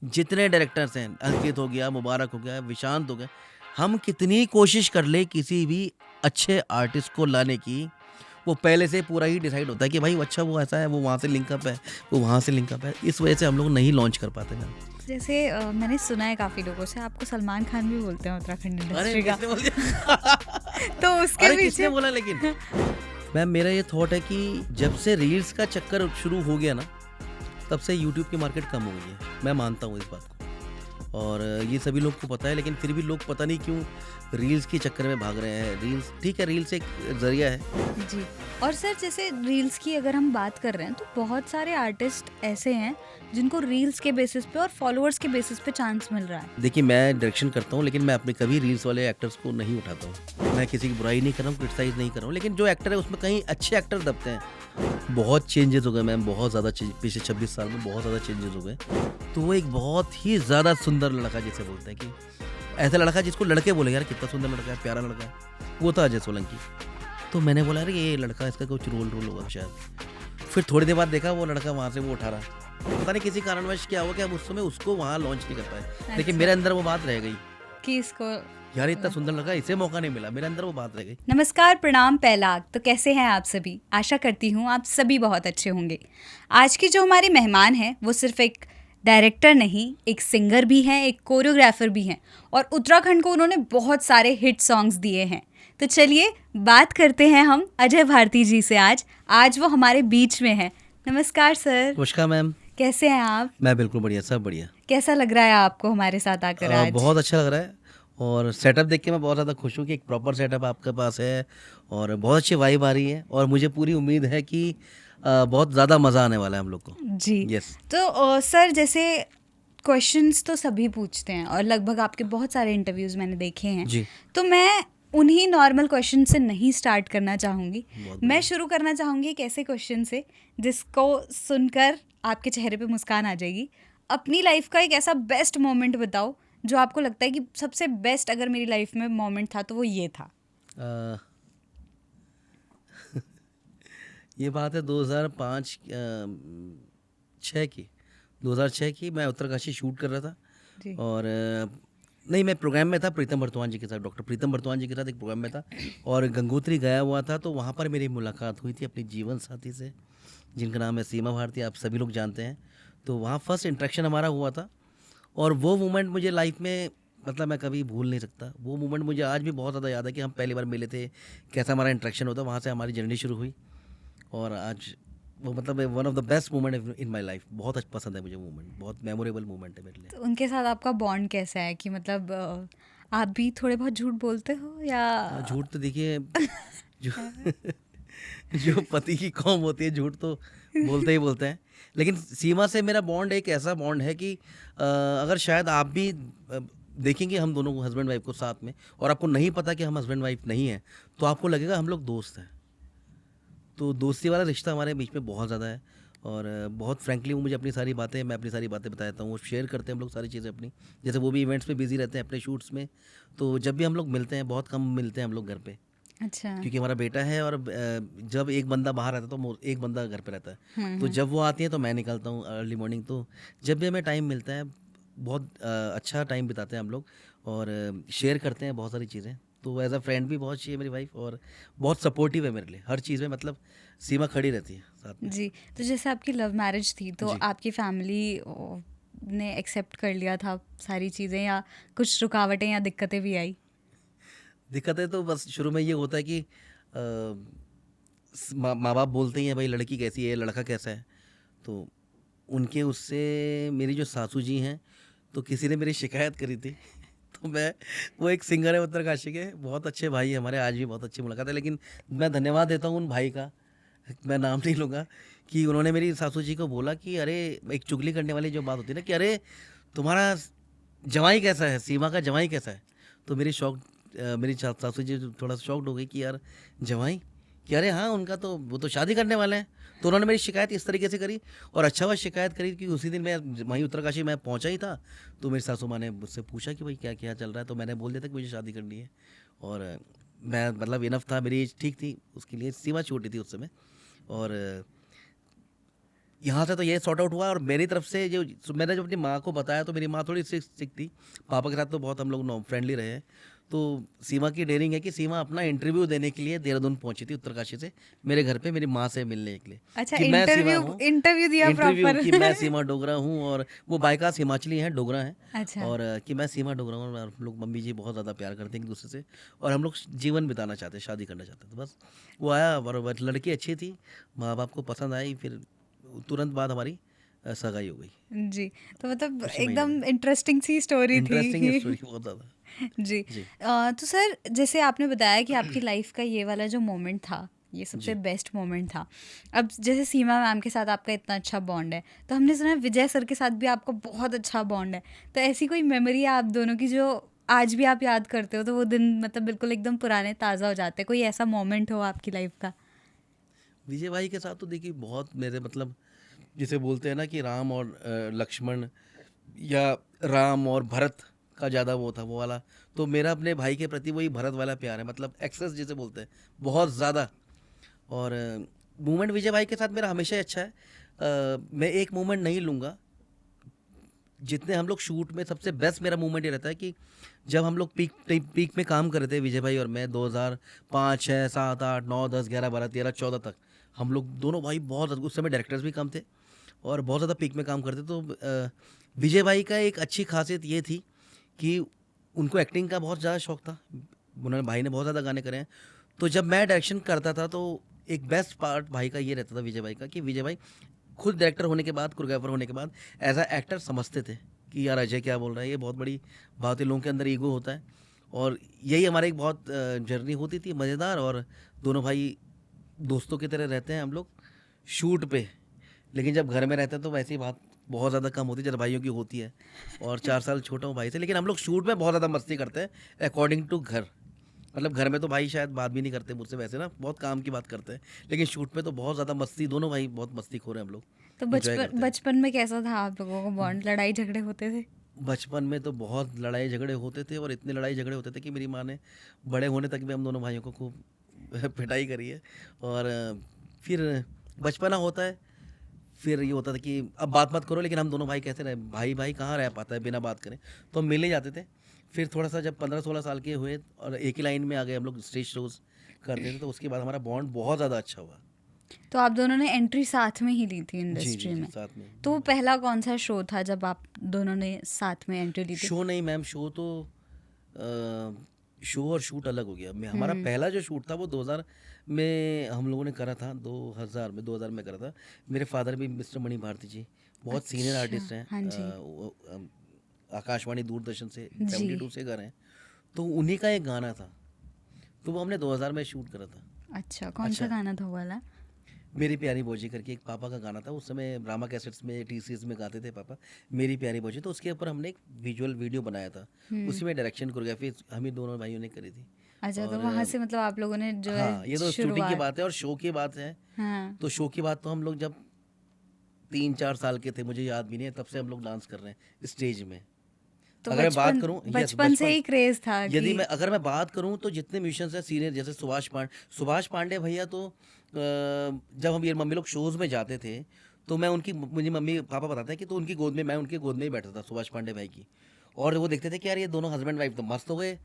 जितने डायरेक्टर्स हैं, अंकित हो गया, मुबारक हो गया, विशांत हो गया, हम कितनी कोशिश कर ले किसी भी अच्छे आर्टिस्ट को लाने की, वो पहले से पूरा ही डिसाइड होता है कि भाई अच्छा वो ऐसा है, वो वहाँ से लिंकअप है, वो वहाँ से लिंकअप है। इस वजह से हम लोग नहीं लॉन्च कर पाते हैं। जैसे मैंने सुना है काफ़ी लोगों से आपको सलमान खान भी बोलते हैं उत्तराखंड अरे इंडस्ट्री का। किसने बोल दिया? तो उसके अरे किसने पीछे बोला लेकिन? मैम मेरा ये थॉट है कि जब से रील्स का चक्कर शुरू हो गया ना, तब से यूट्यूब की मार्केट कम हो गई है। मैं मानता हूँ इस बात को। और ये सभी लोग को पता है, लेकिन फिर भी लोग पता नहीं क्यों रील्स के चक्कर में भाग रहे हैं। रील्स ठीक है, रील्स एक ज़रिया है। जी। और सर जैसे रील्स की अगर हम बात कर रहे हैं तो बहुत सारे आर्टिस्ट ऐसे हैं जिनको रील्स के बेसिस पे और फॉलोअर्स के बेसिस पे चांस मिल रहा है। देखिए मैं डायरेक्शन करता हूँ, लेकिन मैं अपने कभी रील्स वाले एक्टर्स को नहीं उठाता हूँ। मैं किसी की बुराई नहीं कर रहा हूँ, क्रिटिसाइज़ नहीं कर रहा हूँ, लेकिन जो एक्टर है उसमें कहीं अच्छे एक्टर दबते हैं। बहुत चेंजेस हो गए मैम, बहुत ज़्यादा पिछले 26 साल में बहुत ज़्यादा चेंजेस हो गए। तो वो एक बहुत ही ज़्यादा सुंदर लड़का जिसे बोलते हैं, कि ऐसा लड़का जिसको लड़के बोले यार कितना सुंदर लड़का है, प्यारा लड़का है, वो था अजय सोलंकी। तो मैंने बोला अरे ये लड़का, इसका कुछ रोल होगा शायद। फिर थोड़ी देर बाद देखा वो लड़का वहाँ से वो उठा रहा। पता नहीं किसी कारणवश क्या हुआ कि हम उस समय उसको वहाँ लॉन्च नहीं कर पाए, लेकिन मेरे अंदर वो बात रह गई कि इसको यार इतना सुंदर लड़का, इसे मौका नहीं मिला, मेरे अंदर वो बात रह गई। नमस्कार, प्रणाम, पहलाग। तो कैसे हैं आप सभी? आशा करती हूँ आप सभी बहुत अच्छे होंगे। आज की जो हमारी मेहमान है वो सिर्फ एक डायरेक्टर नहीं, एक सिंगर भी हैं, एक कोरियोग्राफर भी हैं और उत्तराखंड को उन्होंने बहुत सारे हिट सॉन्ग्स दिए हैं। तो चलिए बात करते हैं हम अजय भारती जी से। आज वो हमारे बीच में हैं। नमस्कार सर। नमस्कार मैम। कैसे हैं आप? मैं बिल्कुल बढ़िया, सब बढ़िया। कैसा लग रहा है आपको हमारे साथ आकर आज? बहुत अच्छा लग रहा है, और सेटअप देख के मैं बहुत ज़्यादा खुश हूँ कि एक प्रॉपर सेटअप आपके पास है और बहुत अच्छी वाइब आ रही है, और मुझे पूरी उम्मीद है कि बहुत ज़्यादा मज़ा आने वाला है हम लोग को। जी। यस। तो सर जैसे क्वेश्चंस तो सभी पूछते हैं और लगभग आपके बहुत सारे इंटरव्यूज़ मैंने देखे हैं। जी। तो मैं उन्हीं नॉर्मल क्वेश्चन से नहीं स्टार्ट करना चाहूँगी। बहुत मैं बढ़िया। शुरू करना चाहूँगी एक ऐसे क्वेश्चन से जिसको सुनकर आपके चेहरे पे मुस्कान आ जाएगी। अपनी लाइफ का एक ऐसा बेस्ट मोमेंट बताओ जो आपको लगता है कि सबसे बेस्ट अगर मेरी लाइफ में मोमेंट था तो वो ये था। अ, ये बात है 2005 6 की। 2006 की मैं उत्तरकाशी शूट कर रहा था, जी। और नहीं, मैं प्रोग्राम में था प्रीतम बर्तवान जी के साथ, डॉक्टर प्रीतम बर्तवान जी के साथ एक प्रोग्राम में था, और गंगोत्री गया हुआ था। तो वहाँ पर मेरी मुलाकात हुई थी अपनी जीवन साथी से, जिनका नाम है सीमा भारती, आप सभी लोग जानते हैं। तो वहाँ फर्स्ट इंटरेक्शन हमारा हुआ था, और वो मोमेंट मुझे लाइफ में, मतलब मैं कभी भूल नहीं सकता। वो मोमेंट मुझे आज भी बहुत ज़्यादा याद है कि हम पहली बार मिले थे, कैसा हमारा इंटरेक्शन होता, वहाँ से हमारी जर्नी शुरू हुई, और आज वो मतलब one of the best moment in my life. बहुत अच्छा पसंद है मुझे मोमेंट, बहुत मेमोरेबल मोमेंट है मेरे लिए। तो उनके साथ आपका बॉन्ड कैसा है कि मतलब आप भी थोड़े बहुत झूठ बोलते हो या? झूठ तो देखिए, जो जो पति की कौम होती है, झूठ तो बोलते ही बोलते हैं। लेकिन सीमा से मेरा बॉन्ड एक ऐसा बॉन्ड है कि अगर शायद आप भी देखेंगे हम दोनों को, हस्बैंड वाइफ को साथ में, और आपको नहीं पता कि हम हस्बैंड वाइफ नहीं हैं, तो आपको लगेगा हम लोग दोस्त हैं। तो दोस्ती वाला रिश्ता हमारे बीच में बहुत ज़्यादा है, और बहुत फ्रैंकली वो मुझे अपनी सारी बातें, मैं अपनी सारी बातें बता देता हूँ, वो शेयर करते हैं हम लोग सारी चीज़ें अपनी। जैसे वो भी इवेंट्स में बिजी रहते हैं अपने शूट्स में, तो जब भी हम लोग मिलते हैं, बहुत कम मिलते हैं हम लोग घर पे, अच्छा। क्योंकि हमारा बेटा है, और जब एक बंदा बाहर रहता है तो एक बंदा घर पे रहता है। तो जब वो आती है तो मैं निकलता हूँ अर्ली मॉर्निंग। तो जब भी हमें टाइम मिलता है, बहुत अच्छा टाइम बिताते हैं हम लोग, और शेयर करते हैं बहुत सारी चीज़ें। तो एज अ फ्रेंड भी बहुत अच्छी है मेरी वाइफ, और बहुत सपोर्टिव है मेरे लिए हर चीज़ में, मतलब सीमा खड़ी रहती है साथ में। जी। तो जैसे आपकी लव मैरिज थी तो जी। आपकी फैमिली ने एक्सेप्ट कर लिया था सारी चीज़ें या कुछ रुकावटें या दिक्कतें भी आई? दिक्कतें तो बस शुरू में ये होता है कि माँ बाप बोलते ही हैं भाई लड़की कैसी है, लड़का कैसा है। तो उनके उससे मेरी जो सासू जी हैं, तो किसी ने मेरी शिकायत करी थी। तो मैं, वो एक सिंगर है उत्तरकाशी के, बहुत अच्छे भाई हैं हमारे, आज भी बहुत अच्छी मुलाकात है। लेकिन मैं धन्यवाद देता हूँ उन भाई का, मैं नाम नहीं लूँगा, कि उन्होंने मेरी सासू जी को बोला कि अरे, एक चुगली करने वाली जो बात होती है ना, कि अरे तुम्हारा जवाई कैसा है, सीमा का जवाई कैसा है। तो मेरी सासू जी थोड़ा शॉक्ड हो गई कि यार जवाई, कि अरे हाँ उनका तो, वो तो शादी करने वाले हैं। तो उन्होंने मेरी शिकायत इस तरीके से करी, और अच्छा हुआ शिकायत करी कि उसी दिन मैं वहीं उत्तरकाशी में पहुंचा ही था। तो मेरी सासू माँ ने मुझसे पूछा कि भाई क्या क्या चल रहा है, तो मैंने बोल दिया था कि मुझे शादी करनी है, और मैं मतलब इनफ था, मेरी एज ठीक थी उसके लिए, सीमा छोटी थी उस समय। और यहाँ से तो ये सॉर्ट आउट हुआ, और मेरी तरफ से जो मैंने जब अपनी माँ को बताया तो मेरी माँ थोड़ी सिक थी। पापा के साथ तो बहुत हम लोग फ्रेंडली रहे हैं। तो सीमा की डेयरिंग है कि सीमा अपना इंटरव्यू देने के लिए देहरादून पहुंची थी, उत्तरकाशी से मेरे घर पे मेरी माँ से मिलने के लिए, अच्छा, कि मैं सीमा इंटरव्यू हूँ। इंटरव्यू दिया इंटरव्यू प्रॉपर। कि मैं सीमा डोगरा हूँ, और वो बायकास हिमाचली हैं, डोगरा हैं। अच्छा। और कि मैं सीमा डोगरा हूँ, और हम लोग मम्मी जी बहुत ज़्यादा प्यार करते हैं एक दूसरे से, और हम लोग जीवन बिताना चाहते हैं, शादी करना चाहते हैं। तो बस वो आया, और लड़की अच्छी थी, माँ बाप को पसंद आई, फिर तुरंत बाद हमारी सगाई हो गई जी, तो मतलब उसी महीने एकदम में। इंटरेस्टिंग सी स्टोरी इंटरेस्टिंग है थी। स्टोरी बहुत ज़्यादा। जी। जी। तो सर, जैसे आपने बताया कि आपकी लाइफ का ये वाला जो मोमेंट था, ये सबसे जी। बेस्ट मोमेंट था। अब जैसे सीमा मैम के साथ आपका इतना अच्छा बॉन्ड है, तो हमने सुना है विजय सर के साथ भी आपका बहुत अच्छा बॉन्ड है। तो ऐसी कोई मेमोरी है आप दोनों की जो आज भी आप याद करते हो, तो वो दिन मतलब बिल्कुल एकदम पुराने ताज़ा हो जाते हैं? कोई ऐसा मोमेंट हो आपकी लाइफ का? विजय भाई के साथ तो देखिए बहुत मेरे मतलब, जिसे बोलते हैं ना कि राम और लक्ष्मण, या राम और भरत का ज़्यादा वो था, वो वाला। तो मेरा अपने भाई के प्रति वही भरत वाला प्यार है, मतलब एक्सेस जिसे बोलते हैं, बहुत ज़्यादा। और मूवमेंट विजय भाई के साथ मेरा हमेशा ही अच्छा है। मैं एक मूवमेंट नहीं लूँगा, जितने हम लोग शूट में सबसे बेस्ट मेरा मूवमेंट ये रहता है कि जब हम लोग पीक में काम कर रहे थे, विजय भाई और मैं, 2005 6 7 8 9 10 11 12 13 14 तक, हम लोग दोनों भाई बहुत, उस समय डायरेक्टर्स भी कम थे और बहुत ज़्यादा पीक में काम करते। तो विजय भाई का एक अच्छी खासियत ये थी कि उनको एक्टिंग का बहुत ज़्यादा शौक था। उन्होंने, भाई ने बहुत ज़्यादा गाने करे हैं। तो जब मैं डायरेक्शन करता था तो एक बेस्ट पार्ट भाई का ये रहता था, विजय भाई का, कि विजय भाई खुद डायरेक्टर होने के बाद, कोरियोग्राफर होने के बाद, एज अ एक्टर समझते थे कि यार अजय क्या बोल रहा है, ये बहुत बड़ी बात है। लोगों के अंदर ईगो होता है, और यही हमारी एक बहुत जर्नी होती थी मज़ेदार। और दोनों भाई दोस्तों की तरह रहते हैं हम लोग शूट पे, लेकिन जब घर में रहते हैं तो वैसी बात बहुत ज़्यादा कम होती है, जब भाइयों की होती है। और 4 साल छोटा हूँ भाई से, लेकिन हम लोग शूट में बहुत ज़्यादा मस्ती करते हैं अकॉर्डिंग टू घर। मतलब घर में तो भाई शायद बात भी नहीं करते मुझसे, वैसे ना बहुत काम की बात करते हैं, लेकिन शूट में तो बहुत ज़्यादा मस्ती, दोनों भाई बहुत मस्तीखोर हैं हम लोग, तो इंजॉय बचपन करते हैं। बचपन में कैसा था आप लोगों का बॉन्ड? लड़ाई झगड़े होते थे? बचपन में तो बहुत लड़ाई झगड़े होते थे, और इतने लड़ाई झगड़े होते थे कि मेरी माँ ने बड़े होने तक भी हम दोनों भाइयों को खूब पिटाई करी है। और फिर बचपना होता है, फिर ये होता था कि अब बात मत करो, लेकिन हम दोनों भाई कैसे रहे, भाई भाई कहाँ रह पाता है बिना बात करें, तो हम मिल ही जाते थे। फिर थोड़ा सा जब 15-16 साल के हुए और एक ही लाइन में आ गए हम लोग, स्टेज शोज करते थे, तो उसके बाद हमारा बॉन्ड बहुत ज़्यादा अच्छा हुआ। तो आप दोनों ने एंट्री साथ में ही ली थी जी जी इंडस्ट्री जी, में? साथ में। तो वो पहला कौन सा शो था जब आप दोनों ने साथ में एंट्री ली थी? शो नहीं मैम, शो तो शो और शूट अलग हो गया। मैं, हमारा हम्म। पहला जो शूट था वो 2000 में हम लोगों ने करा था, 2000 में करा था। मेरे फादर भी मिस्टर मणि भारती जी बहुत सीनियर अच्छा। आर्टिस्ट हैं, हाँ जी। आकाशवाणी दूरदर्शन से जी। 72 से कर हैं। तो उन्हीं का एक गाना था, तो वो हमने 2000 में शूट करा था। अच्छा, कौन सा अच्छा, गाना था वो वाला? मेरी प्यारी भौजी करके एक पापा का गाना था, उस समय ब्राह्मा कैसेट्स में, टीसीएस में गाते थे पापा, मेरी प्यारी भौजी। तो उसके ऊपर हमने एक विजुअल वीडियो बनाया था, हम्म। उसी में डायरेक्शन कोरियोग्राफी हम ही दोनों भाइयों ने करी थी। अच्छा, तो और वहाँ से मतलब आप लोगों ने जो है हाँ, ये तो शूटिंग की शुरुआत। बात है, और शो की बात है। हाँ। तो शो की बात तो हम लोग जब 3-4 साल के थे, मुझे याद भी नहीं है, तब से हम लोग डांस कर रहे हैं स्टेज में। तो अगर मैं बात बचपन करूं, यस, बचपन से बचपन, ही क्रेज था कि यदि मैं अगर मैं बात करूं तो जितने म्यूजिशियंस हैं सीनियर, जैसे सुभाष पांडे भैया, तो जब हम ये मम्मी लोग शोज में जाते थे, तो मैं उनकी, मुझे मम्मी पापा बताते हैं कि तो उनकी गोद में, मैं उनकी गोद में ही बैठा था, सुभाष पांडे भाई की। और वो देखते थे कि यार ये दोनों हस्बैंड वाइफ तो मस्त हो गए,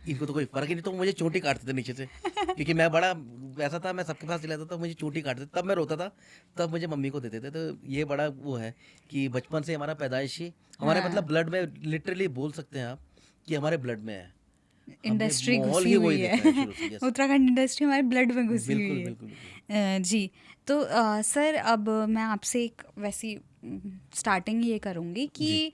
इनको तो कोई फर्क ही नहीं। तो मुझे चोटी काटते थे नीचे से, क्योंकि मैं बड़ा वैसा था, मैं सबके पास चिल्लाता था, मुझे चोटी काटते थे, तब मैं रोता था, तब मुझे मम्मी को देते थे। तो ये बड़ा वो है कि बचपन से हमारा पैदाइशी, हमारे मतलब हाँ, ब्लड में, लिटरली बोल सकते हैं आप कि हमारे ब्लड में है। हमने इंडस्ट्री माहौल घुसी ही हुई वही देखा है है। शुरू से। यस, उत्तराखंड इंडस्ट्री हमारे ब्लड में घुसी हुई बिल्कुल है। बिल्कुल बिल्कुल। जी। तो सर, अब मैं आपसे एक वैसी स्टार्टिंग ये करूँगी कि जी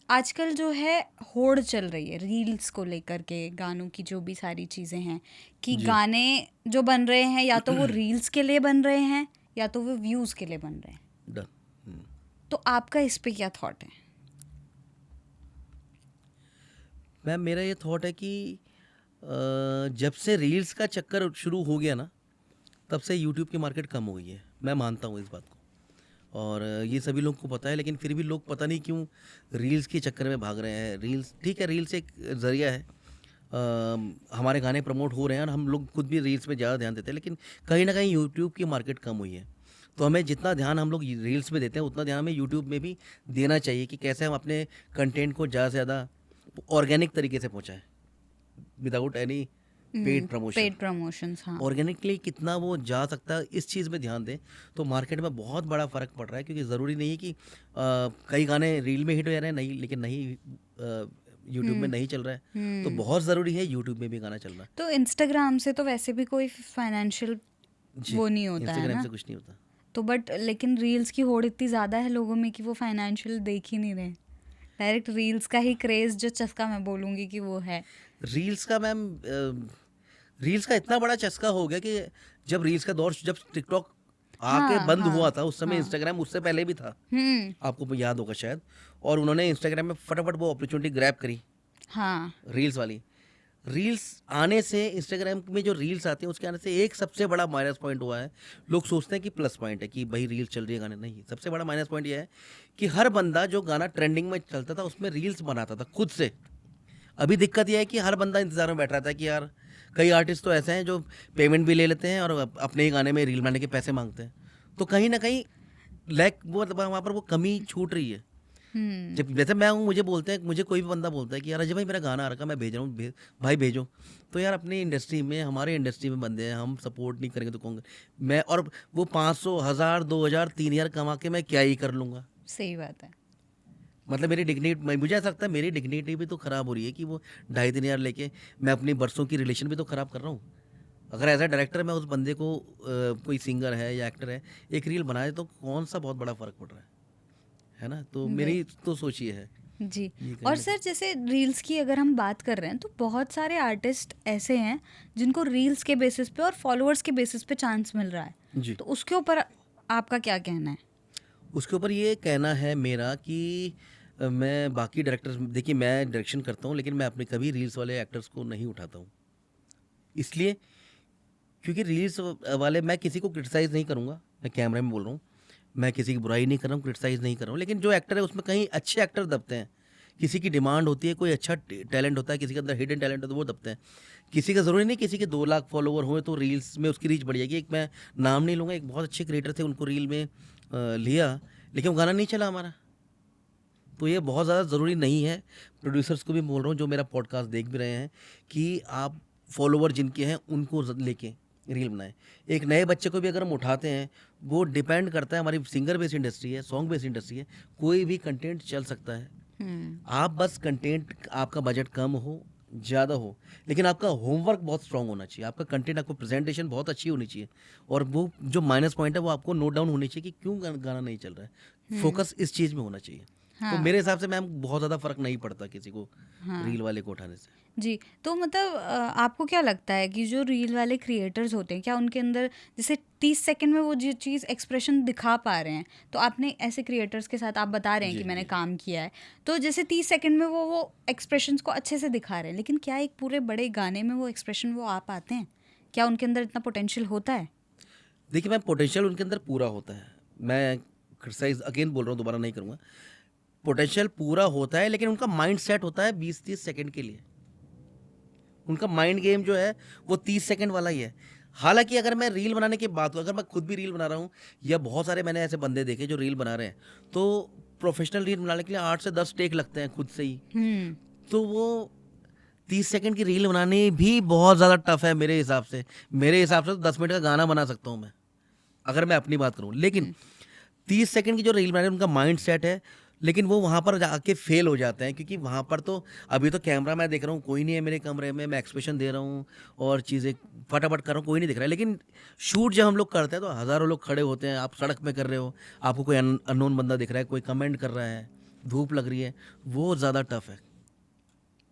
आजकल जो है होड़ चल रही है रील्स को लेकर के, गानों की जो भी सारी चीज़ें हैं, कि जी। गाने जो बन रहे हैं या तो वो रील्स के लिए बन रहे हैं या तो वो व्यूज़ के लिए बन रहे हैं। डन। तो आपका इस पे क्या थॉट है? मैम, मेरा ये थॉट है कि जब से रील्स का चक्कर शुरू हो गया ना, तब से यूट्यूब की मार्केट कम हो गई है। मैं मानता हूँ इस बात को, और ये सभी लोग को पता है, लेकिन फिर भी लोग पता नहीं क्यों रील्स के चक्कर में भाग रहे हैं। रील्स ठीक है, रील्स एक ज़रिया है, हमारे गाने प्रमोट हो रहे हैं और हम लोग खुद भी रील्स में ज़्यादा ध्यान देते हैं, लेकिन कहीं ना कहीं यूट्यूब की मार्केट कम हुई है। तो हमें जितना ध्यान हम लोग रील्स में देते हैं उतना ध्यान हमें यूट्यूब में भी देना चाहिए कि कैसे हम अपने कंटेंट को ज़्यादा से ज़्यादा ऑर्गेनिक तरीके से पहुँचाएँ, without any paid promotion. Paid promotions, हाँ। ऑर्गेनिकली कितना वो जा सकता है, इस चीज़ में ध्यान दें तो मार्केट में बहुत बड़ा फ़र्क पड़ रहा है, क्योंकि ज़रूरी नहीं है कि कई गाने रील में हिट हो जा रहे हैं, नहीं, लेकिन नहीं यूट्यूब में नहीं चल रहा है, तो बहुत ज़रूरी है यूट्यूब में भी गाना चलना। तो इंस्टाग्राम से तो वैसे भी कोई फाइनेंशियल जी, वो नहीं होता है इंस्टाग्राम ना, से कुछ नहीं होता। तो बट लेकिन रील्स की होड़ इतनी ज़्यादा है लोगों में कि वो फाइनेंशियल देख ही नहीं रहे, डायरेक्ट रील्स का ही क्रेज़ जो चस्का मैं बोलूँगी कि वो है। रील्स का मैम, रील्स का इतना बड़ा चस्का हो गया कि जब रील्स का दौर, जब टिकटॉक आके हाँ, बंद हाँ, हुआ था, उस समय हाँ। इंस्टाग्राम उससे पहले भी था, हम्म, आपको याद होगा शायद, और उन्होंने इंस्टाग्राम में फटाफट वो अपॉर्चुनिटी ग्रैब करी, हाँ, रील्स वाली। रील्स आने से, इंस्टाग्राम में जो रील्स आते हैं उसके आने से एक सबसे बड़ा माइनस पॉइंट हुआ है। लोग सोचते हैं कि प्लस पॉइंट है कि भाई रील्स चल रही है गाने, नहीं, सबसे बड़ा माइनस पॉइंट ये है कि हर बंदा जो गाना ट्रेंडिंग में चलता था उसमें रील्स बनाता था खुद से। अभी दिक्कत यह है कि हर बंदा इंतजार में बैठ रहा था कि यार, कई आर्टिस्ट तो ऐसे हैं जो पेमेंट भी ले लेते हैं और अपने ही गाने में रील बनाने के पैसे मांगते हैं, तो कहीं ना कहीं लैक वो वहाँ पर वो कमी छूट रही है। जब जैसे मैं हूँ, मुझे बोलते हैं, मुझे कोई भी बंदा बोलता है कि यार अजय भाई मेरा गाना आ रखा, मैं भेज रहा हूँ, भाई भेजो, तो यार अपनी इंडस्ट्री में, हमारे इंडस्ट्री में बंदे हैं, हम सपोर्ट नहीं करेंगे तो कौन। मैं, और वो 500, 1000, 2000, 3000 कमा के मैं क्या ही कर लूँगा। सही बात है। मतलब मेरी डिग्निटी, मुझे ऐसा लगता है मेरी डिग्निटी भी तो ख़राब हो रही है कि वो 2,500-3,000 लेके मैं अपनी बरसों की रिलेशन भी तो ख़राब कर रहा हूँ। अगर एज अ डायरेक्टर मैं उस बंदे को, कोई सिंगर है या एक्टर है, एक रील बनाए तो कौन सा बहुत बड़ा फ़र्क पड़ रहा है ना? तो मेरी तो सोच ये है। जी। ये कहीं और ना सर जैसे रील्स की अगर हम बात कर रहे हैं तो बहुत सारे आर्टिस्ट ऐसे हैं जिनको रील्स के बेसिस पे और फॉलोअर्स के बेसिस पे चांस मिल रहा है, जी, तो उसके ऊपर आपका क्या कहना है? उसके ऊपर ये कहना है मेरा कि मैं बाकी डायरेक्टर्स, देखिए मैं डायरेक्शन करता हूँ लेकिन मैं अपने कभी रील्स वाले एक्टर्स को नहीं उठाता हूँ, इसलिए क्योंकि रील्स वाले, मैं किसी को क्रिटिसाइज़ नहीं करूँगा, मैं कैमरे में बोल रहा हूँ, मैं किसी की बुराई नहीं कर रहा हूँ, क्रिटिसाइज़ नहीं कर रहा हूँ, लेकिन जो एक्टर है उसमें कहीं अच्छे एक्टर दबते हैं, किसी की डिमांड होती है, कोई अच्छा टैलेंट होता है, किसी के अंदर हिडन टैलेंट है तो वो दबते हैं। किसी का ज़रूरी नहीं किसी के 2 लाख फॉलोवर हुए तो रील्स में उसकी रीच बढ़ जाएगी। एक मैं नाम नहीं लूँगा, एक बहुत अच्छे क्रिएटर थे, उनको रील में लिया, लेकिन वो गाना नहीं चला हमारा। तो ये बहुत ज़्यादा ज़रूरी नहीं है। प्रोड्यूसर्स को भी बोल रहा हूँ जो मेरा पॉडकास्ट देख भी रहे हैं, कि आप फॉलोवर जिनके हैं उनको लेके रील बनाएं। एक नए बच्चे को भी अगर हम उठाते हैं, वो डिपेंड करता है, हमारी सिंगर बेस्ड इंडस्ट्री है, सॉन्ग बेस्ड इंडस्ट्री है, कोई भी कंटेंट चल सकता है। आप बस कंटेंट, आपका बजट कम हो, ज़्यादा हो, लेकिन आपका होमवर्क बहुत स्ट्रांग होना चाहिए, आपका कंटेंट, आपको प्रेजेंटेशन बहुत अच्छी होनी चाहिए, और वो जो माइनस पॉइंट है वो आपको नोट डाउन होनी चाहिए कि क्यों गाना नहीं चल रहा है, फोकस इस चीज़ में होना चाहिए। तो हाँ। मेरे हिसाब से मैम बहुत ज़्यादा फर्क नहीं पड़ता किसी को हाँ। रील वाले को उठाने से। जी, तो मतलब आपको क्या लगता है कि जो रील वाले क्रिएटर्स होते हैं, क्या उनके अंदर जैसे 30 सेकंड में वो जो चीज़ एक्सप्रेशन दिखा पा रहे हैं, तो आपने ऐसे क्रिएटर्स के साथ आप बता रहे हैं जी, कि मैंने जी। काम किया है, तो जैसे 30 सेकंड में वो एक्सप्रेशंस को अच्छे से दिखा रहे हैं, लेकिन क्या एक पूरे बड़े गाने में वो एक्सप्रेशन वो आ पाते हैं? क्या उनके अंदर इतना पोटेंशियल होता है? देखिए मैम, पोटेंशियल उनके अंदर पूरा होता है, मैं क्रिटिसाइज अगेन बोल रहा हूँ, दोबारा नहीं करूँगा। पोटेंशियल पूरा होता है, लेकिन उनका माइंड सेट होता है 20-30 सेकंड के लिए। उनका माइंड गेम जो है वो 30 सेकंड वाला ही है। हालाँकि अगर मैं रील बनाने की बात करूँ, अगर मैं खुद भी रील बना रहा हूँ, या बहुत सारे मैंने ऐसे बंदे देखे जो रील बना रहे हैं, तो प्रोफेशनल रील बनाने के लिए 8 से 10 टेक लगते हैं खुद से ही। तो वो 30 सेकंड की रील बनानी भी बहुत ज़्यादा टफ है मेरे हिसाब से। मेरे हिसाब से तो 10 मिनट का गाना बना सकता हूँ मैं, अगर मैं अपनी बात करूँ। लेकिन 30 सेकंड की जो रील बना रहे हैं उनका माइंड सेट है, लेकिन वो वहाँ पर जाके फेल हो जाते हैं, क्योंकि वहाँ पर तो अभी तो कैमरा मैं देख रहा हूँ, कोई नहीं है मेरे कमरे में, मैं एक्सप्रेशन दे रहा हूँ और चीज़ें फटाफट कर रहा हूँ, कोई नहीं दिख रहा है। लेकिन शूट जब हम लोग करते हैं तो हज़ारों लोग खड़े होते हैं, आप सड़क में कर रहे हो, आपको कोई अननोन बंदा दिख रहा है, कोई कमेंट कर रहा है, धूप लग रही है, वो ज़्यादा टफ है।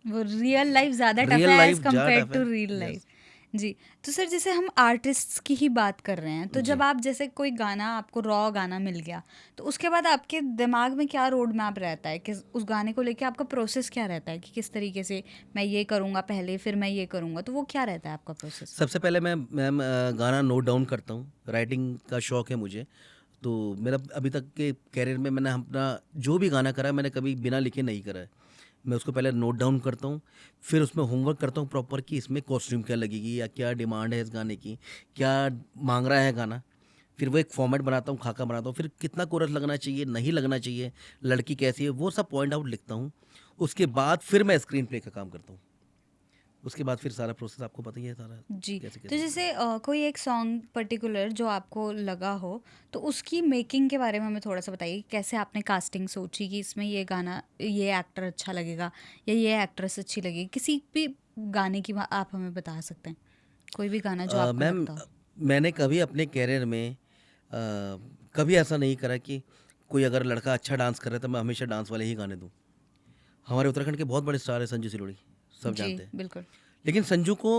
वो रियल लाइफ ज़्यादा टफ रियल है लाइफ एज़ ज़्यादा कम्पेयर टफ टू है। Real life. यस। जी, तो सर जैसे हम आर्टिस्ट्स की ही बात कर रहे हैं, तो जी। जब आप जैसे कोई गाना आपको रॉ गाना मिल गया, तो उसके बाद आपके दिमाग में क्या रोड मैप रहता है कि उस गाने को लेके आपका प्रोसेस क्या रहता है कि किस तरीके से मैं ये करूँगा पहले, फिर मैं ये करूँगा, तो वो क्या रहता है आपका प्रोसेस? सबसे पहले मैं मैम गाना नोट डाउन करता हूँ, राइटिंग का शौक है मुझे। तो मेरा अभी तक के करियर में मैंने अपना जो भी गाना करा है, मैंने कभी बिना लिखे नहीं करा है। मैं उसको पहले नोट डाउन करता हूँ, फिर उसमें होमवर्क करता हूँ प्रॉपर कि इसमें कॉस्ट्यूम क्या लगेगी, या क्या डिमांड है इस गाने की, क्या मांग रहा है गाना। फिर वो एक फॉर्मेट बनाता हूँ, खाका बनाता हूँ, फिर कितना कोरस लगना चाहिए, नहीं लगना चाहिए, लड़की कैसी है, वो सब पॉइंट आउट लिखता हूँ। उसके बाद फिर मैं स्क्रीन प्ले का काम करता हूँ। उसके बाद फिर सारा प्रोसेस आपको पता ही है सारा, जी। कैसे तो कैसे होता है। जैसे कोई एक सॉन्ग पर्टिकुलर जो आपको लगा हो, तो उसकी मेकिंग के बारे में हमें थोड़ा सा बताइए कि कैसे आपने कास्टिंग सोची कि इसमें ये गाना, ये एक्टर अच्छा लगेगा या ये एक्ट्रेस अच्छी लगेगी, किसी भी गाने की आप हमें बता सकते हैं, कोई भी गाना जो आपको मैम, लगता हो। मैंने कभी अपने कैरियर में कभी ऐसा नहीं करा कि कोई अगर लड़का अच्छा डांस कर रहा है तो मैं हमेशा डांस वाले ही गाने दूँ। हमारे उत्तराखंड के बहुत बड़े स्टार है संजू सिलोड़ी, सब जी जानते हैं। बिल्कुल। लेकिन संजू को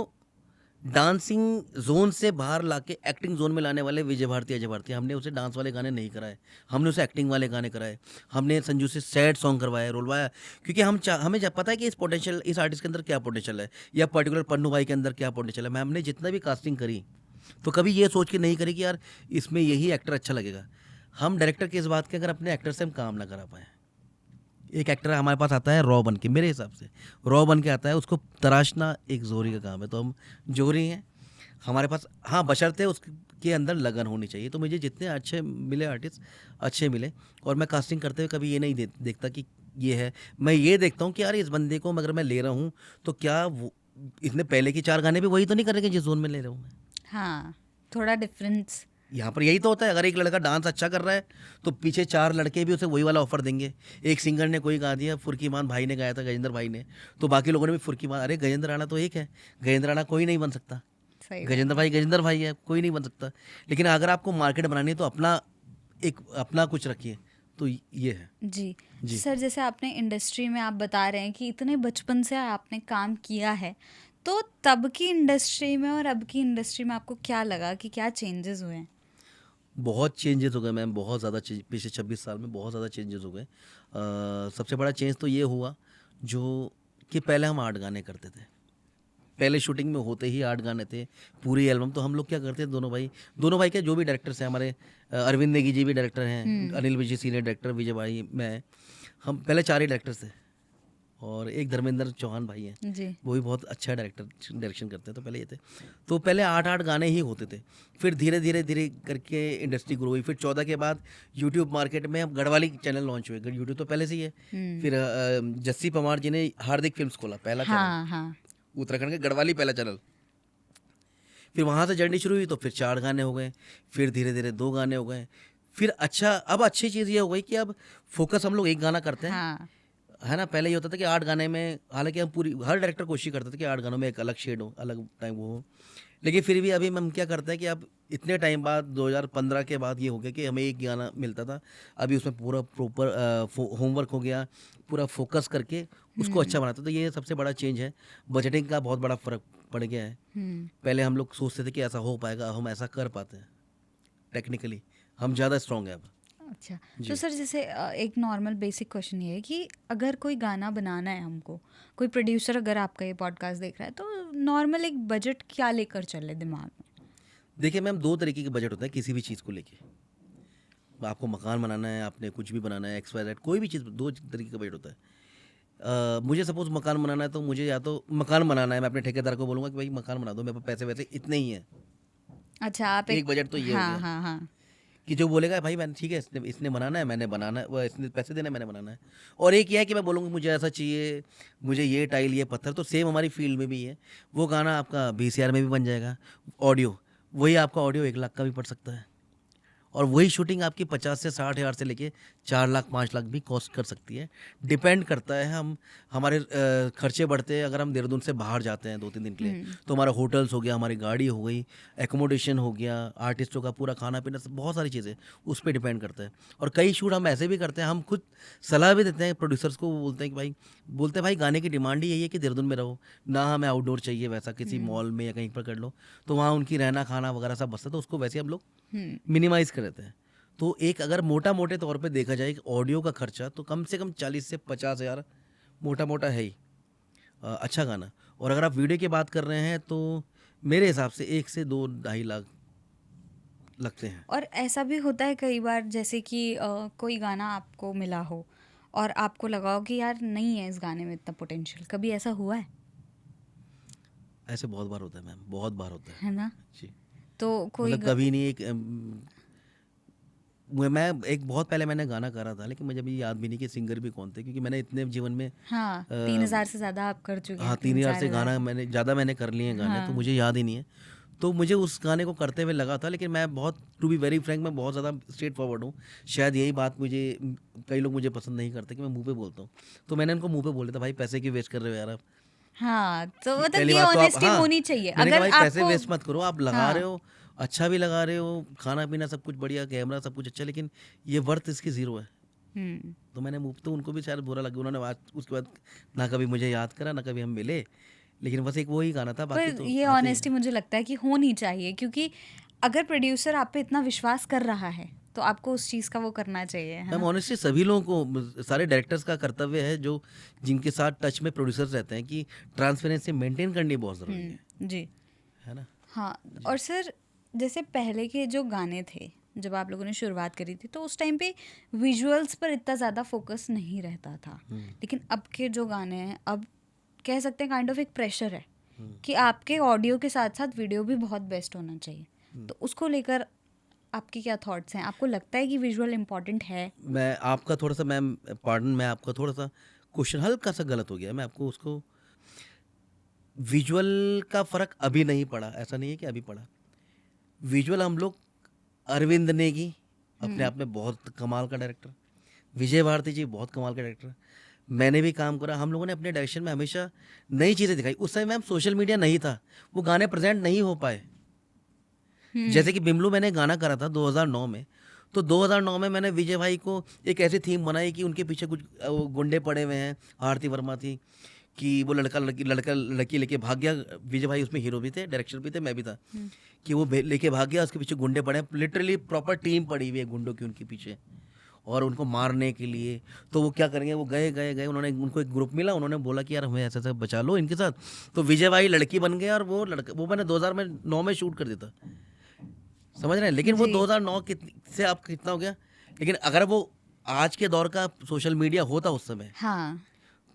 डांसिंग जोन से बाहर लाके एक्टिंग जोन में लाने वाले विजय भारती, अजय भारती, हमने उसे डांस वाले गाने नहीं कराए, हमने उसे एक्टिंग वाले गाने कराए। हमने संजू से सैड सॉन्ग करवाया, रोलवाया, क्योंकि हमें जब पता है कि इस आर्टिस्ट के अंदर क्या पोटेंशियल है, या पर्टिकुलर पन्नू भाई के अंदर क्या पोटेंशियल है। मैं हमने जितना भी कास्टिंग करी तो कभी ये सोच के नहीं करी कि यार इसमें यही एक्टर अच्छा लगेगा। हम डायरेक्टर की इस बात के, अगर अपने एक्टर से हम काम ना करा पाए, एक एक्टर हमारे पास आता है रॉ बन के, मेरे हिसाब से रॉ बन के आता है, उसको तराशना एक जोरी का काम है, तो हम जोरी हैं हमारे पास। हाँ, बशर्ते उसके अंदर लगन होनी चाहिए। तो मुझे जितने अच्छे मिले आर्टिस्ट, अच्छे मिले, और मैं कास्टिंग करते हुए कभी ये नहीं देखता कि ये है। मैं ये देखता हूँ कि यार इस बंदे को अगर मैं ले रहा हूँ तो क्या वो इसने पहले के 4 गाने भी वही तो नहीं कर रहे कि जिस जोन में ले रहा हूँ मैं। हाँ, थोड़ा डिफरेंस। यहाँ पर यही तो होता है, अगर एक लड़का डांस अच्छा कर रहा है तो पीछे 4 लड़के भी उसे वही वाला ऑफर देंगे। एक सिंगर ने कोई गा दिया, फुरकीमान भाई ने गाया था, गजेंद्र भाई ने, तो बाकी लोगों ने भी फुरकीमान, अरे गजेंद्र राणा तो एक है, गजेंद्र राणा कोई नहीं बन सकता, सही बात है। गजेंद्र भाई है, कोई नहीं बन सकता। लेकिन अगर आपको मार्केट बनानी है तो अपना कुछ रखिए, तो ये है। जी। जी। सर, जैसे आपने इंडस्ट्री में आप बता रहे हैं कि इतने बचपन से आपने काम किया है, तो तब की इंडस्ट्री में और अब की इंडस्ट्री में आपको क्या लगा कि क्या चेंजेस हुए हैं? बहुत चेंजेस हो गए मैम, बहुत ज़्यादा चेंज, पिछले 26 साल में बहुत ज़्यादा चेंजेस हो गए। सबसे बड़ा चेंज तो ये हुआ जो कि पहले हम 8 गाने करते थे। पहले शूटिंग में होते ही 8 गाने थे, पूरी एल्बम। तो हम लोग क्या करते थे, दोनों भाई क्या, जो भी डायरेक्टर्स हैं हमारे, अरविंद नेगी जी भी डायरेक्टर हैं, अनिल विजय सीनियर डायरेक्टर, विजय भाई, मैं, हम पहले 4 ही डायरेक्टर्स थे। और एक धर्मेंद्र चौहान भाई हैं, जी। वो भी बहुत अच्छा डायरेक्शन करते हैं। तो पहले ये थे, तो पहले 8 गाने ही होते थे। फिर धीरे धीरे धीरे करके इंडस्ट्री ग्रो हुई। फिर 14 के बाद यूट्यूब मार्केट में, अब गढ़वाली चैनल लॉन्च हुए, यूट्यूब तो पहले से ही है। फिर जस्सी पवार जी ने हार्दिक फिल्म्स खोला, पहला चैनल हाँ हाँ। उत्तराखंड का, गढ़वाली पहला चैनल। फिर वहाँ से जर्नी शुरू हुई, तो फिर 4 गाने हो गए, फिर धीरे धीरे 2 गाने हो गए। फिर अच्छा, अब अच्छी चीज़ ये हो गई कि अब फोकस हम लोग एक गाना करते हैं, हाँ। है ना। पहले ये होता था कि 8 गाने में, हालांकि हम पूरी, हर डायरेक्टर कोशिश करता था कि 8 गानों में एक अलग शेड हो, अलग टाइम वो हो। लेकिन फिर भी अभी हम क्या करते हैं कि अब इतने टाइम बाद, 2015 के बाद ये हो गया कि हमें एक गाना मिलता था, अभी उसमें पूरा प्रॉपर होमवर्क हो गया, पूरा फोकस करके उसको अच्छा बनाता। तो ये सबसे बड़ा चेंज है। बजटिंग का बहुत बड़ा फ़र्क पड़ गया है। पहले हम लोग सोचते थे कि ऐसा हो पाएगा, हम ऐसा कर पाते हैं, टेक्निकली हम ज़्यादा स्ट्रॉन्ग है अब। अच्छा। तो जी। सर, जैसे एक नॉर्मल बेसिक क्वेश्चन ये है कि अगर कोई गाना बनाना है हमको, कोई प्रोड्यूसर अगर आपका ये पॉडकास्ट देख रहा है, तो नॉर्मल एक बजट क्या लेकर चले दिमाग में? देखिए मैम, 2 तरीके के बजट होता है किसी भी चीज़ को लेके। आपको मकान बनाना है, आपने कुछ भी बनाना है, XYZ कोई भी चीज़, 2 तरीके का बजट होता है। मुझे सपोज़ मकान बनाना है, तो मुझे या तो मकान बनाना है, मैं अपने ठेकेदार को बोलूँगा कि भाई मकान बना दो, मेरे पास पैसे वैसे इतने ही हैं। अच्छा, आप एक। एक बजट तो ये हो हाँ गया हाँ हाँ। कि जो बोलेगा भाई मैंने, ठीक है, इसने इसने बनाना है, मैंने बनाना है, वो इसने पैसे देना है, मैंने बनाना है। और एक ये है कि मैं बोलूँगा मुझे ऐसा चाहिए, मुझे ये टाइल, ये पत्थर। तो सेम हमारी फील्ड में भी है, वो गाना आपका 20,000 में भी बन जाएगा। ऑडियो, वही आपका ऑडियो 1 लाख का भी पड़ सकता है, और वही शूटिंग आपकी 50 से 60 हज़ार से लेके 4 लाख 5 लाख भी कॉस्ट कर सकती है। डिपेंड करता है, हम हमारे खर्चे बढ़ते हैं अगर हम देहरादून से बाहर जाते हैं 2-3 दिन के लिए, तो हमारा होटल्स हो गया, हमारी गाड़ी हो गई, एकोमोडेशन हो गया, आर्टिस्टों का पूरा खाना पीना, सब बहुत सारी चीज़ें उस पर डिपेंड करता है। और कई शूट हम ऐसे भी करते हैं, हम खुद सलाह भी देते हैं प्रोड्यूसर्स को, वो बोलते हैं भाई गाने की डिमांड ही यही है कि देहरादून में रहो ना, हमें आउटडोर चाहिए, वैसा किसी मॉल में या कहीं पर कर लो, तो वहाँ उनकी रहना खाना वगैरह सब बचता है, तो उसको वैसे हम लोग मिनिमाइज़ कर देते हैं। तो एक अगर मोटे तौर पे देखा जाए, एक ऑडियो का खर्चा तो कम से कम 40 से 50 हज़ार मोटा है ही, अच्छा गाना। और अगर आप वीडियो की बात कर रहे हैं तो मेरे हिसाब से 1 से 2 ढाई लाख लगते हैं। और ऐसा भी होता है कई बार, जैसे कि कोई गाना आपको मिला हो और आपको लगा हो कि यार नहीं है इस गाने में इतना पोटेंशियल, कभी ऐसा हुआ है? ऐसे बहुत बार होता है मैम, बहुत बार होता है। है ना? जी। तो कोई मतलब कभी नहीं, एक मैं एक बहुत पहले मैंने गाना करा था, लेकिन मुझे अभी याद भी नहीं कि सिंगर भी कौन थे, क्योंकि मैंने इतने जीवन में हाँ, 3000 से ज़्यादा आप कर चुके हाँ हैं, 3,000 से 3-4000 गाना का। मैंने ज़्यादा मैंने कर लिए हैं गाने, तो हाँ, मुझे याद ही नहीं है। तो मुझे उस गाने को करते हुए लगा था, लेकिन मैं बहुत, टू बी वेरी फ्रैंक, मैं बहुत ज़्यादा स्ट्रेट फॉरवर्ड हूँ। शायद यही बात मुझे कई लोग मुझे पसंद नहीं करते कि मैं मुंह पे बोलता हूँ। तो मैंने उनको मुंह पे बोल दिया था, भाई पैसे क्यों वेस्ट कर रहे हो यार आप। हाँ, तो मतलब पहली ये बात तो आप, ऑनेस्टी हाँ, होनी चाहिए। मैंने कहा अगर भाई पैसे आपको वेस्ट मत करो, आप लगा रहे हाँ, हो, अच्छा भी लगा रहे हो, खाना पीना सब कुछ बढ़िया, कैमरा सब कुछ अच्छा, लेकिन ये वर्थ इसकी ज़ीरो है। हुँ। तो मैंने मुँह, तो उनको भी शायद बुरा लगा, उन्होंने आज उसके बाद ना कभी मुझे याद करा, ना कभी हम मिले, लेकिन बस एक वही गाना था, बाकी पर तो ये आते ही हैं। ऑनेस्टी मुझे लगता है कि होनी चाहिए, क्योंकि अगर प्रोड्यूसर आप पे इतना विश्वास कर रहा है, तो आपको उस चीज़ का वो करना चाहिए, है मैम ना? ऑनेस्टली सभी लोगों को, सारे डायरेक्टर्स का कर्तव्य है, जो जिनके साथ टच में प्रोड्यूसर्स रहते हैं, कि ट्रांसपेरेंसी मेंटेन करनी बहुत ज़रूरी जी। है ना? हाँ, जी। और सर जैसे पहले के जो गाने थे, जब आप लोगों ने शुरुआत करी थी, तो उस टाइम पे विजुअल्स पर इतना ज़्यादा फ़ोकस नहीं रहता था। हुँ, लेकिन अब के जो गाने हैं, अब कह सकते हैं काइंड ऑफ एक प्रेशर है हुँ, कि आपके ऑडियो के साथ-साथ वीडियो भी बहुत बेस्ट होना चाहिए। हुँ। तो उसको लेकर आपके क्या थॉट्स हैं? आपको लगता है कि विजुअल इम्पोर्टेंट है? मैं आपका थोड़ा-सा मैम पार्डन, मैं आपका थोड़ा-सा क्वेश्चन हल्का-सा गलत हो गया है, मैं आपको उसको, विजुअल का फ़र्क अभी नहीं पड़ा, ऐसा नहीं है कि अभी पड़ा। विजुअल हम लोग, अरविंद नेगी अपने हुँ, आप में बहुत कमाल का डायरेक्टर, विजय भारती जी बहुत कमाल का डायरेक्टर, मैंने भी काम करा, हम लोगों ने अपने डायरेक्शन में हमेशा नई चीज़ें दिखाई। उस समय मैम सोशल मीडिया नहीं था, वो गाने प्रेज़ेंट नहीं हो पाए। जैसे हुँ, कि बिमलू मैंने गाना करा था 2009 में, तो 2009 में मैंने विजय भाई को एक ऐसी थीम बनाई कि उनके पीछे कुछ वो गुंडे पड़े हुए हैं, आरती वर्मा थी, कि वो लड़का लड़की लेके भाग गया, विजय भाई उसमें हीरो भी थे, डायरेक्टर भी थे, मैं भी था, हुँ, कि वो लेके भाग गया, उसके पीछे गुंडे पड़े हैं, लिटरली प्रॉपर टीम पड़ी हुई है गुंडों की उनके पीछे, और उनको मारने के लिए। तो वो क्या करेंगे, वो गए गए गए, उन्होंने, उनको एक ग्रुप मिला, उन्होंने बोला कि यार हमें ऐसा ऐसा बचा लो इनके साथ, तो विजय भाई लड़की बन गए, और वो लड़का, वो मैंने 2009 में शूट कर दिया था, समझ रहे हैं, लेकिन वो जी, 2009 से आप कितना हो गया, लेकिन अगर वो आज के दौर का सोशल मीडिया होता उस समय, हाँ,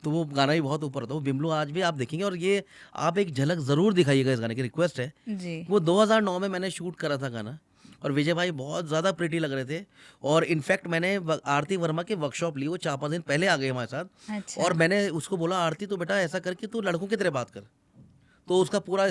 तो वो गाना भी बहुत ऊपर होता। वो बिमलू आज भी आप देखेंगे, और ये आप एक झलक ज़रूर दिखाइएगा, इस गाने की रिक्वेस्ट है। जी, वो 2009 में मैंने शूट करा था गाना, और विजय भाई बहुत ज़्यादा प्रिटी लग रहे थे, और इनफैक्ट मैंने आरती वर्मा की वर्कशॉप ली, वो 4-5 दिन पहले आ गए हमारे साथ, अच्छा, और मैंने उसको बोला, आरती तो बेटा ऐसा कर कि तू लड़कों की तरह बात कर। तो उसका पूरा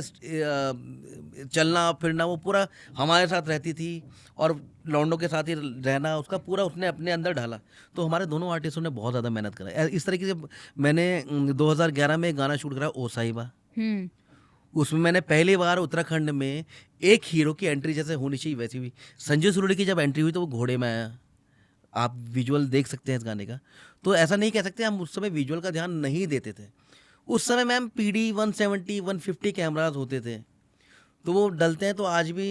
चलना फिरना वो पूरा हमारे साथ रहती थी, और लौंडों के साथ ही रहना, उसका पूरा उसने अपने अंदर ढाला। तो हमारे दोनों आर्टिस्टों ने बहुत ज़्यादा मेहनत करा। इस तरीके से मैंने 2011 में गाना शूट करा, ओ साहिबा। हुँ, उसमें मैंने पहली बार उत्तराखंड में एक हीरो की एंट्री जैसे होनी चाहिए वैसी हुई। संजय सुरुड़ी की जब एंट्री हुई तो वो घोड़े में आया। आप विजुअल देख सकते हैं इस गाने का। तो ऐसा नहीं कह सकते हम उस समय विजुअल का ध्यान नहीं देते थे। उस समय मैम पीडी 170 150 कैमरास होते थे, तो वो डलते हैं। तो आज भी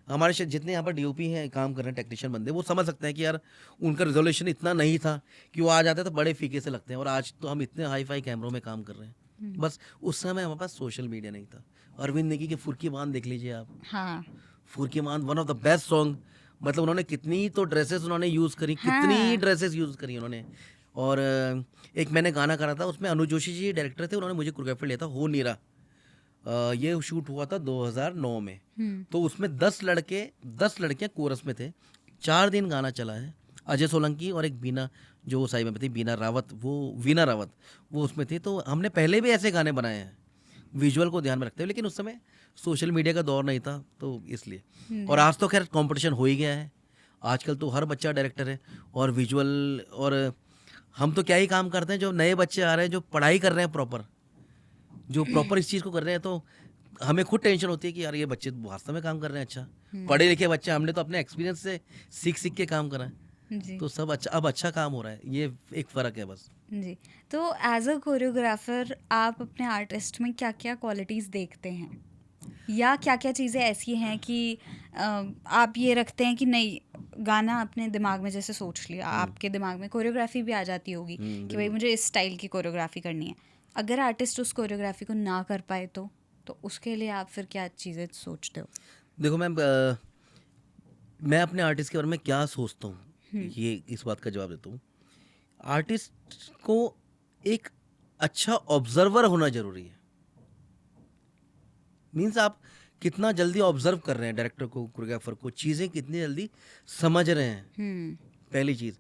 हमारे जितने यहाँ पर डीओपी हैं, काम कर रहे हैं टेक्नीशियन बंदे, वो समझ सकते हैं कि यार उनका रिजोल्यूशन इतना नहीं था, कि वो आ जाते तो बड़े फीके से लगते हैं, और आज तो हम इतने हाई फाई कैमरों में काम कर रहे हैं। हुँ, बस उस समय हमारे पास सोशल मीडिया नहीं था। अरविंद नेगी की फुरकी बांध देख लीजिए आप। हाँ, फुरकी बांध one of the best song. मतलब उन्होंने कितनी तो ड्रेसेस उन्होंने यूज़ करी, कितनी हाँ, ड्रेसेस यूज़ करी उन्होंने। और एक मैंने गाना करा था, उसमें अनुज जोशी जी डायरेक्टर थे, उन्होंने मुझे कोरियोग्राफर लिया था, हो नीरा। ये शूट हुआ था 2009 में। हुँ, तो उसमें 10 लड़कियां कोरस में थे। 4 दिन गाना चला है। अजय सोलंकी और एक बीना, जो साई में थी, बीना रावत, वो वीना रावत, वो उसमें थी। तो हमने पहले भी ऐसे गाने बनाए हैं विजुअल को ध्यान में रखते हुए, लेकिन उस समय सोशल मीडिया का दौर नहीं था, तो इसलिए। और जी, आज तो खैर कंपटीशन हो ही गया है। आजकल तो हर बच्चा डायरेक्टर है, और विजुअल, और हम तो क्या ही काम करते हैं, जो नए बच्चे आ रहे हैं, जो पढ़ाई कर रहे हैं प्रॉपर, जो प्रॉपर इस चीज़ को कर रहे हैं, तो हमें खुद टेंशन होती है कि यार ये बच्चे तो वास्तव में काम कर रहे हैं अच्छा। हुँ, पढ़े लिखे बच्चे, हमने तो अपने एक्सपीरियंस से सीख सीख के काम करा है। जी, तो सब अच्छा, अब अच्छा काम हो रहा है, ये एक फ़र्क है बस। जी। तो एज़ अ कोरियोग्राफर आप अपने आर्टिस्ट में क्या-क्या क्वालिटीज़ देखते हैं? या क्या-क्या चीज़ें ऐसी हैं कि आप ये रखते हैं कि नहीं, गाना अपने दिमाग में जैसे सोच लिया, हुँ, आपके दिमाग में कोरियोग्राफी भी आ जाती होगी कि भाई बिल्कुल। मुझे इस स्टाइल की कोरियोग्राफी करनी है। अगर आर्टिस्ट उस कोरियोग्राफी को ना कर पाए तो उसके लिए आप फिर क्या चीज़ें सोचते हो? देखो मैम, मैं अपने आर्टिस्ट के बारे में क्या सोचता हूँ, हुँ, ये इस बात का जवाब देता हूँ। आर्टिस्ट को एक अच्छा ऑब्जर्वर होना ज़रूरी है। मीन्स आप कितना जल्दी ऑब्जर्व कर रहे हैं डायरेक्टर को, कोरियोग्राफर को, चीज़ें कितनी जल्दी समझ रहे हैं। पहली चीज़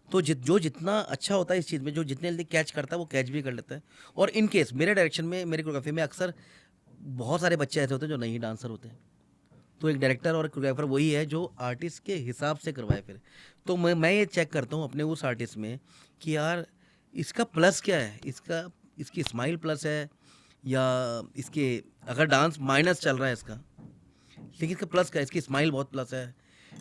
तो जो जितना अच्छा होता है इस चीज़ में, जो जितने जल्दी कैच करता है वो कैच भी कर लेता है। और इन केस मेरे डायरेक्शन में, मेरी कोरियोग्राफी में अक्सर बहुत सारे बच्चे ऐसे होते हैं जो नहीं डांसर होते हैं। तो एक डायरेक्टर और कोरियोग्राफर वही है जो आर्टिस्ट के हिसाब से करवाए फिर। तो मैं ये चेक करता हूँ अपने उस आर्टिस्ट में कि यार इसका प्लस क्या है, इसकी स्माइल प्लस है, या इसके अगर डांस माइनस चल रहा है इसका, लेकिन इसका प्लस क्या है, इसकी स्माइल बहुत प्लस है,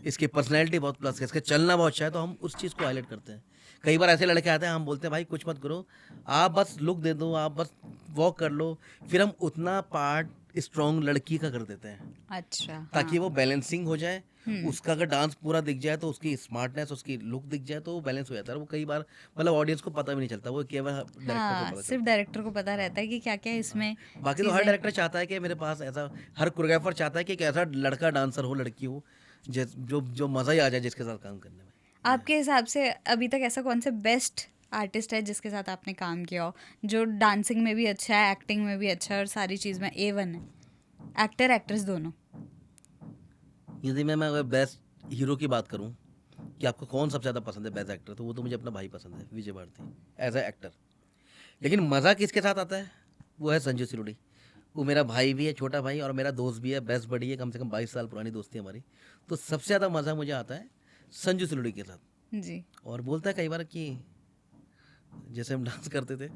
इसकी पर्सनैलिटी बहुत प्लस है, इसका चलना बहुत अच्छा है, तो हम उस चीज़ को हाईलाइट करते हैं। कई बार ऐसे लड़के आते हैं, हम बोलते हैं भाई कुछ मत करो, आप बस लुक दे दो, आप बस वॉक कर लो, फिर हम उतना पार्ट स्ट्रॉन्ग लड़की का कर देते हैं अच्छा, ताकि हाँ। वो बैलेंसिंग हो जाए। उसका अगर डांस पूरा दिख जाए तो उसकी स्मार्टनेस, उसकी लुक दिख जाए तो वो बैलेंस हो जाता है। वो कई बार मतलब ऑडियंस को पता भी नहीं चलता, वो केवल डायरेक्टर को हाँ, पता सिर्फ चलता डायरेक्टर को पता रहता है कि क्या-क्या है। इसमें बाकी तो हर चीज़ें। डायरेक्टर चाहता है कि मेरे पास ऐसा, हर कोरियोग्राफर चाहता है कि एक ऐसा लड़का डांसर हो, लड़की हो, जो जो मज़ा ही आ जाए जिसके साथ काम करने में। आपके हिसाब से अभी तक ऐसा कौन सा बेस्ट आर्टिस्ट है जिसके साथ आपने काम किया हो, जो डांसिंग में भी अच्छा है, एक्टिंग में भी अच्छा है और सारी चीज़ में A1 है? एक्टर, एक्ट्रेस दोनों। यदि मैं अगर बेस्ट हीरो की बात करूं कि आपको कौन सबसे ज़्यादा पसंद है बेस्ट एक्टर, तो वो तो मुझे अपना भाई पसंद है, विजय भारती, एज ए एक्टर। लेकिन मज़ा किसके साथ आता है, वो है संजू सिरोडी। वो मेरा भाई भी है, छोटा भाई, और मेरा दोस्त भी है, बेस्ट बड़ी है, कम से कम 22 साल पुरानी दोस्ती है हमारी। तो सबसे ज़्यादा मज़ा मुझे आता है संजू सिरोडी के साथ। जी। और बोलता है कई बार कि जैसे हम डांस करते थे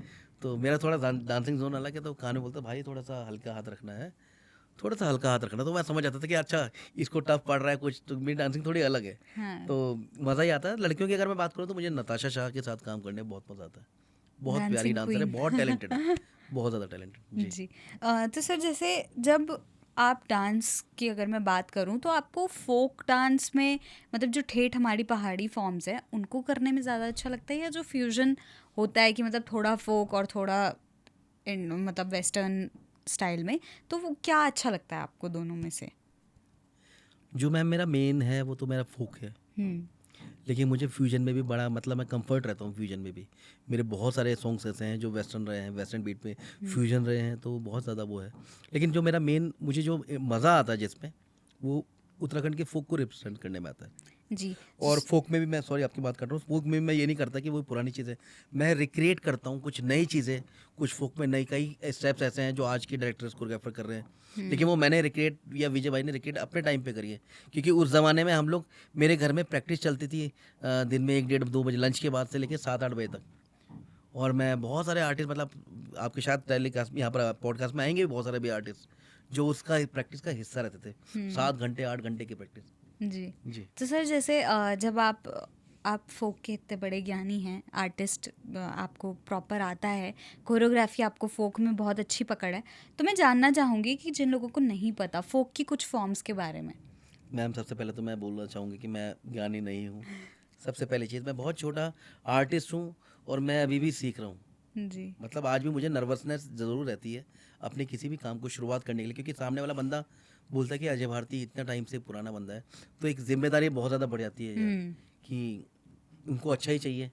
तो मेरा थोड़ा डांसिंग जोन अलग है, तो कान में बोलता भाई थोड़ा सा हल्का हाथ रखना है, थोड़ा सा हल्का हाथ रखना। तो मैं समझ जाता था कि अच्छा इसको टफ पड़ रहा है कुछ, तो मेरी डांसिंग थोड़ी अलग है। हाँ, तो मज़ा ही आता है। लड़कियों की अगर मैं बात करूँ तो मुझे नताशा शाह के साथ काम करने में बहुत मज़ा आता है। बहुत प्यारी डांसिंग डांसर है, क्वीन। बहुत टैलेंटेड है, बहुत ज़्यादा टैलेंटेड जी। जी। तो सर जैसे जब आप डांस की अगर मैं बात करूं तो आपको फोक डांस में मतलब जो ठेठ हमारी पहाड़ी फॉर्म्स हैं उनको करने में ज़्यादा अच्छा लगता है, या जो फ्यूजन होता है कि मतलब थोड़ा फोक और थोड़ा मतलब वेस्टर्न स्टाइल में, तो वो क्या अच्छा लगता है आपको दोनों में से? जो मैम मेरा मेन है वो तो मेरा फोक है, हम्म। लेकिन मुझे फ्यूजन में भी बड़ा मतलब मैं कंफर्ट रहता हूँ फ्यूजन में भी। मेरे बहुत सारे सॉन्ग्स ऐसे हैं जो वेस्टर्न रहे हैं, वेस्टर्न बीट पे फ्यूजन रहे हैं, तो बहुत ज़्यादा वो है। लेकिन जो मेरा मेन, मुझे जो मज़ा आता है जिसमें, वो उत्तराखंड के फोक को रिप्रेजेंट करने में आता है। जी। और फोक में भी मैं, सॉरी आपकी बात कर रहा हूँ, फोक में भी मैं ये नहीं करता कि वो पुरानी चीज़ें, मैं रिक्रिएट करता हूँ कुछ नई चीज़ें। कुछ फोक में नई कई स्टेप्स ऐसे हैं जो आज के डायरेक्टर्स कोरियोग्राफर कर रहे हैं, लेकिन वो मैंने रिक्रिएट या विजय भाई ने रिक्रिएट अपने टाइम पे करी है। क्योंकि उस ज़माने में हम लोग, मेरे घर में प्रैक्टिस चलती थी दिन में 1 डेढ़ 2 बजे लंच के बाद से लेकर 7-8 बजे तक। और मैं बहुत सारे आर्टिस्ट, मतलब आपके शायद टेलीकास्ट में, यहाँ पर पॉडकास्ट में आएंगे भी बहुत सारे भी आर्टिस्ट जो उसका प्रैक्टिस का हिस्सा रहते थे। 7 घंटे 8 घंटे की प्रैक्टिस। जी। जी। तो सर जैसे जब आप फोक के इतने बड़े ज्ञानी हैं, आर्टिस्ट, आपको प्रॉपर आता है, कोरियोग्राफी आपको फोक में बहुत अच्छी पकड़ है, तो मैं जानना चाहूँगी कि जिन लोगों को नहीं पता फोक की कुछ फॉर्म्स के बारे में। मैम सबसे पहले तो मैं बोलना चाहूँगी कि मैं ज्ञानी नहीं हूँ। सबसे पहली चीज़, मैं बहुत छोटा आर्टिस्ट हूँ और मैं अभी भी सीख रहा हूँ। जी। मतलब आज भी मुझे नर्वसनेस ज़रूर रहती है अपने किसी भी काम को शुरुआत करने के लिए, क्योंकि सामने वाला बंदा बोलता है कि अजय भारती इतना टाइम से पुराना बंदा है, तो एक जिम्मेदारी बहुत ज़्यादा बढ़ जाती है यार, कि उनको अच्छा ही चाहिए।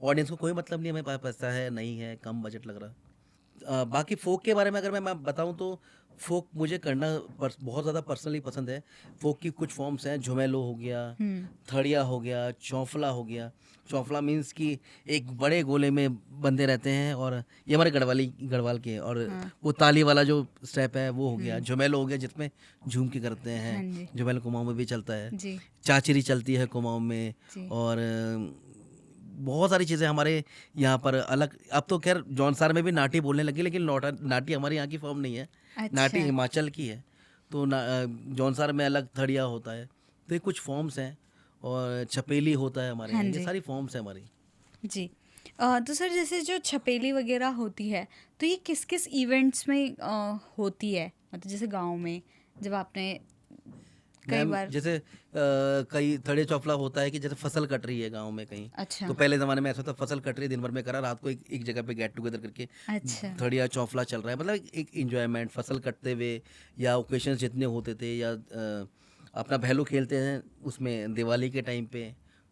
ऑडियंस को कोई मतलब नहीं है हमारे पास पैसा है नहीं है, कम बजट लग रहा। बाकी फ़ोक के बारे में अगर मैं बताऊँ तो फ़ोक मुझे करना बहुत ज़्यादा पर्सनली पसंद है। फ़ोक की कुछ फॉर्म्स हैं, झुमेलो हो गया, थड़िया हो गया, चौफला हो गया। चौफला मीन्स कि एक बड़े गोले में बंधे रहते हैं, और ये हमारे गढ़वाल के हैं, और वो ताली वाला जो स्टेप है वो हो गया। झुमेलो हो गया जिसमें झूम के करते हैं। हाँ जी। झुमेलो कुमाऊं में भी चलता है। जी। चाचरी चलती है कुमाऊं में। जी। और बहुत सारी चीज़ें हमारे यहाँ पर अलग। अब तो खैर जौनसार में भी नाटी बोलने लगी, लेकिन नाटी हमारे यहाँ की फॉर्म नहीं है। नाटी अच्छा। हिमाचल की है। तो जौनसार में अलग थड़िया होता है। तो ये कुछ फॉर्म्स हैं, और छपेली होता है हमारे हाँ यहाँ। ये जी। सारी फॉर्म्स हैं हमारी। जी। तो सर जैसे जो छपेली वगैरह होती है, तो ये किस किस इवेंट्स में होती है, मतलब जैसे गांव में जब आपने कई मैम बार। जैसे कई थड़े चौफला होता है कि जैसे फसल कट रही है गांव में कहीं। अच्छा। तो पहले ज़माने में ऐसा था, फसल कट रही है दिन भर में करा, रात को एक जगह पे गेट टुगेदर करके अच्छा। थड़िया चौफला चल रहा है। मतलब एक इंजॉयमेंट फसल कटते हुए, या ओकेशंस जितने होते थे, या अपना भैलू खेलते हैं उसमें दिवाली के टाइम पे।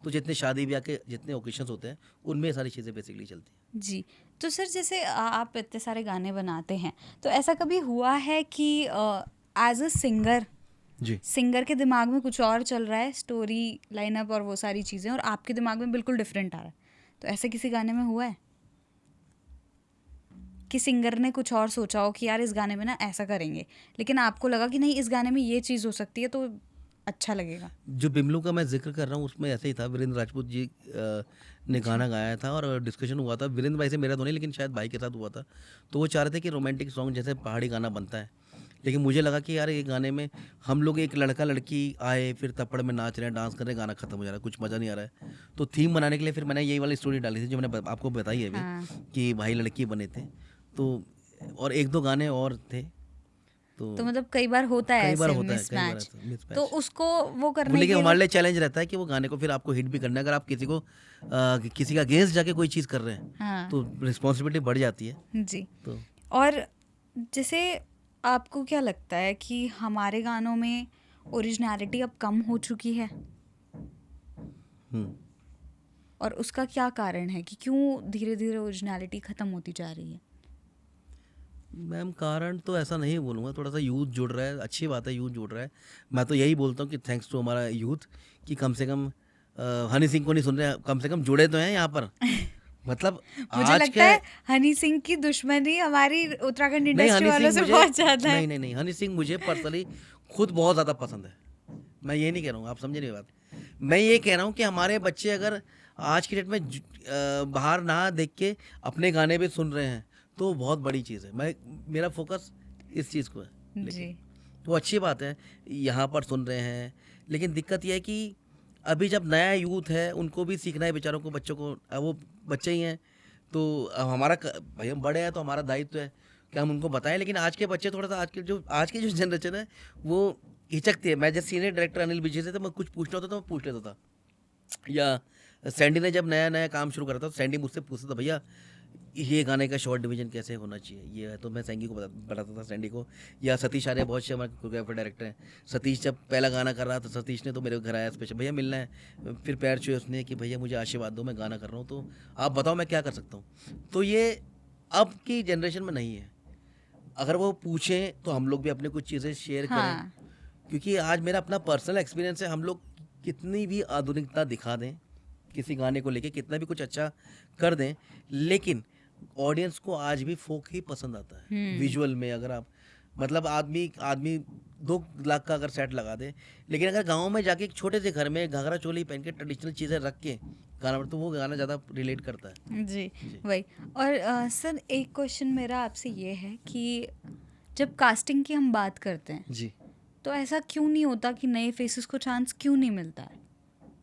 तो जितने शादी ब्याह के जितने ओकेशंस होते हैं उनमें ये सारी चीज़ें बेसिकली चलती हैं। जी। तो सर जैसे आप इतने सारे गाने बनाते हैं, तो ऐसा कभी हुआ है कि एज अ सिंगर, जी। सिंगर के दिमाग में कुछ और चल रहा है, स्टोरी लाइनअप और वो सारी चीज़ें, और आपके दिमाग में बिल्कुल डिफरेंट आ रहा है, तो ऐसा किसी गाने में हुआ है कि सिंगर ने कुछ और सोचा हो कि यार इस गाने में ना ऐसा करेंगे, लेकिन आपको लगा कि नहीं इस गाने में ये चीज़ हो सकती है तो अच्छा लगेगा? जो बिमलू का मैं ज़िक्र कर रहा हूँ उसमें ऐसे ही था, वीरेंद्र राजपूत जी ने अच्छा। गाना गाया था और डिस्कशन हुआ था, वीरेंद्र भाई से मेरा तो नहीं लेकिन शायद भाई के साथ हुआ था। तो वो चाह रहे थे कि रोमांटिक सॉन्ग जैसे पहाड़ी गाना बनता है, लेकिन मुझे लगा कि यार ये गाने में हम लोग एक लड़का-लड़की आए, फिर तप्पड़ में नाच रहे हैं, डांस कर रहे हैं, गाना खत्म हो जा रहा है, कुछ मज़ा नहीं आ रहा है। तो थीम बनाने के लिए फिर मैंने यही वाली स्टोरी डाली थी जो मैंने आपको बताई है अभी, हाँ, कि भाई-लड़की बने थे। तो और 1-2 गाने और थे, तो तो मतलब कई बार होता है कई बार ऐसे होता है, कई बार मिसमैच, ऐसा तो मिसमैच। उसको वो वो करने लेकिन के लिए हमारे लिए चैलेंज रहता है कि वो गाने को फिर आपको हिट भी करना है। अगर आप किसी को किसी का अगेंस्ट जाके कोई चीज़ कर रहे हैं, हाँ तो रिस्पॉन्सिबिलिटी बढ़ जाती है। जी। तो और जैसे आपको क्या लगता है कि हमारे गानों में ओरिजिनलिटी अब कम हो चुकी है, हुँ। और उसका क्या कारण है कि क्यों धीरे धीरे ओरिजिनलिटी ख़त्म होती जा रही है? मैम कारण तो ऐसा नहीं बोलूँगा, थोड़ा-सा यूथ जुड़ रहा है, अच्छी बात है यूथ जुड़ रहा है। मैं तो यही बोलता हूँ कि थैंक्स टू हमारा यूथ कि कम से कम हनी सिंह को नहीं सुन रहे हैं, कम से कम जुड़े तो हैं यहाँ पर। मतलब मुझे आज लगता के है हनी सिंह की दुश्मनी हमारी उत्तराखंड नहीं इंडस्ट्री हनी वालों सिंह से मुझे बहुत ज़्यादा है। नहीं, हनी सिंह मुझे पर्सनली खुद बहुत ज़्यादा पसंद है। मैं ये नहीं कह रहा हूँ, आप समझे नहीं बात। मैं ये कह रहा हूँ कि हमारे बच्चे अगर आज की डेट में बाहर ना देख के अपने गाने भी सुन रहे हैं, तो बहुत बड़ी चीज़ है। मेरा फ़ोकस इस चीज़ को है जी। लेकिन। तो अच्छी बात है, यहाँ पर सुन रहे हैं, लेकिन दिक्कत ये है कि अभी जब नया यूथ है, उनको भी सीखना है बेचारों को, बच्चों को। वो बच्चे ही हैं, तो अब हमारा भाई हम बड़े हैं तो हमारा दायित्व है कि हम उनको बताएं। लेकिन आज के बच्चे थोड़ा सा आज की जो जनरेशन है वो हिचकती है। मैं जब सीनियर डायरेक्टर अनिल विजय से तो मैं कुछ पूछना होता तो मैं पूछ लेता था, या सैंडी ने जब नया नया काम शुरू करा था तो सैंडी मुझसे पूछता था, भैया ये गाने का शॉर्ट डिवीजन कैसे होना चाहिए, ये है। तो मैं सैंडी को बताता था, सैंडी को। या सतीश आर्य बहुत अच्छे हमारे कोरियोग्राफर डायरेक्टर हैं। सतीश जब पहला गाना कर रहा था, सतीश ने तो मेरे घर आया स्पेशल, भैया मिलना है। फिर पैर छुए उसने कि भैया मुझे आशीर्वाद दो, मैं गाना कर रहा हूँ, तो आप बताओ मैं क्या कर सकता हूँ। तो ये अब की जनरेशन में नहीं है। अगर वो पूछें तो हम लोग भी अपनी कुछ चीज़ें शेयर करें, हाँ क्योंकि आज मेरा अपना पर्सनल एक्सपीरियंस है। हम लोग कितनी भी आधुनिकता दिखा दें किसी गाने को लेके, कितना भी कुछ अच्छा कर दें, लेकिन ऑडियंस को आज भी फोक ही पसंद आता है। विजुअल में अगर आप मतलब आदमी आदमी 2 लाख का अगर सेट लगा दे, लेकिन अगर गांव में जाके एक छोटे से घर में घाघरा चोली पहन के ट्रेडिशनल चीज़ें रख के गाना, तो वो गाना ज़्यादा रिलेट करता है। जी, जी। वही। और सर एक क्वेश्चन मेरा आपसे ये है कि जब कास्टिंग की हम बात करते हैं, जी। तो ऐसा क्यों नहीं होता कि नए फेसेस को चांस क्यों नहीं मिलता है?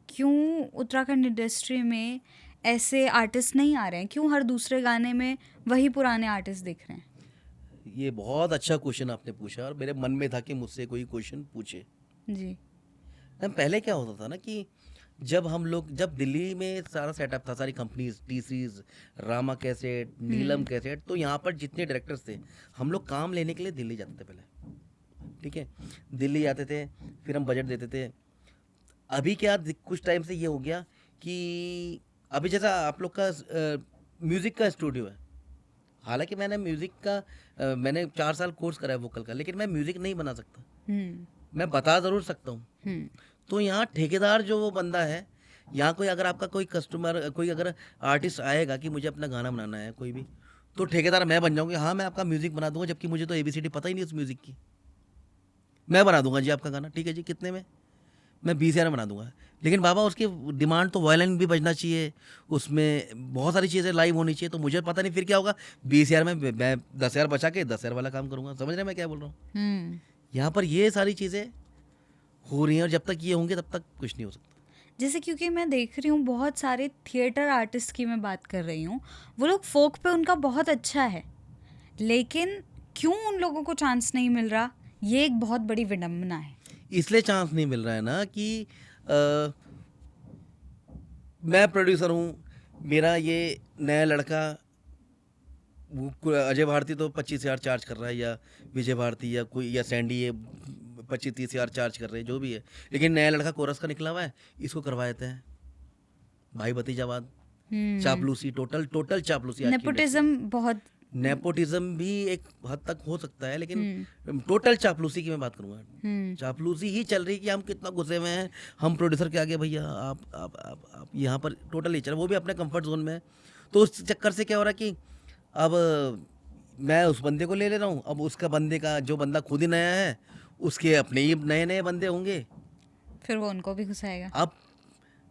क्यों उत्तराखंड इंडस्ट्री में ऐसे आर्टिस्ट नहीं आ रहे हैं? क्यों हर दूसरे गाने में वही पुराने आर्टिस्ट दिख रहे हैं? ये बहुत अच्छा क्वेश्चन आपने पूछा और मेरे मन में था कि मुझसे कोई क्वेश्चन पूछे। जी। मैम पहले क्या होता था ना कि जब दिल्ली में सारा सेटअप था, सारी companies, T Series, Rama cassette, Neelam cassette, तो यहाँ पर जितने डायरेक्टर्स थे, हम लोग काम लेने के लिए दिल्ली जाते थे पहले। ठीक है, दिल्ली जाते थे, फिर हम बजट देते थे। अभी क्या कुछ टाइम से ये हो गया कि अभी जैसा आप लोग का म्यूज़िक का स्टूडियो है। हालांकि मैंने 4 साल कोर्स करा है वोकल का, लेकिन मैं म्यूज़िक नहीं बना सकता। हम्म मैं बता ज़रूर सकता हूँ। हम्म तो यहाँ ठेकेदार जो वो बंदा है, यहाँ कोई अगर आपका कोई कस्टमर, कोई अगर आर्टिस्ट आएगा कि मुझे अपना गाना बनाना है कोई भी, तो ठेकेदार मैं बन जाऊँगी। हाँ, मैं आपका म्यूज़िक बना दूंगा, जबकि मुझे तो ABCD पता ही नहीं उस म्यूज़िक की। मैं बना दूंगा जी आपका गाना, ठीक है जी, कितने में? मैं 20,000 में बना दूंगा। लेकिन बाबा उसकी डिमांड तो वायलिन भी बजना चाहिए, उसमें बहुत सारी चीज़ें लाइव होनी चाहिए। तो मुझे पता नहीं फिर क्या होगा, 20,000 में मैं 10,000 बचा के 10,000 वाला काम करूँगा। समझ रहे हैं मैं क्या बोल रहा हूँ? हम्म यहाँ पर ये सारी चीज़ें हो रही हैं और जब तक ये होंगे तब तक कुछ नहीं हो सकता। जैसे क्योंकि मैं देख रही हूँ बहुत सारे थिएटर आर्टिस्ट की मैं बात कर रही हूँ, वो लोग फोक पे उनका बहुत अच्छा है, लेकिन क्यों उन लोगों को चांस नहीं मिल रहा, ये एक बहुत बड़ी विडंबना है। इसलिए चांस नहीं मिल रहा है ना कि मैं प्रोड्यूसर हूँ, मेरा ये नया लड़का अजय भारती तो 25,000 चार्ज कर रहा है, या विजय भारती या कोई या सैंडी, ये 25-30,000 चार्ज कर रहे हैं, जो भी है। लेकिन नया लड़का कोरस का निकला हुआ है, इसको करवा देते हैं। भाई भतीजावाद, चापलूसी, टोटल चापलूसी आज की इंडस्ट्री में। नेपोटिज्म बहुत नेपोटिज्म भी एक हद तक हो सकता है, लेकिन टोटल चापलूसी की मैं बात करूंगा। चापलूसी ही चल रही कि हम कितना घुसे हुए हैं, हम प्रोड्यूसर के आगे भैया आप यहाँ पर टोटल ही चल, वो भी अपने कंफर्ट जोन में है। तो उस चक्कर से क्या हो रहा है कि अब मैं उस बंदे को ले रहा हूँ, अब उसका बंदे का जो बंदा खुद ही नया है उसके अपने ही नए नए बंदे होंगे। फिर वो उनको भी घुसाएगा। अब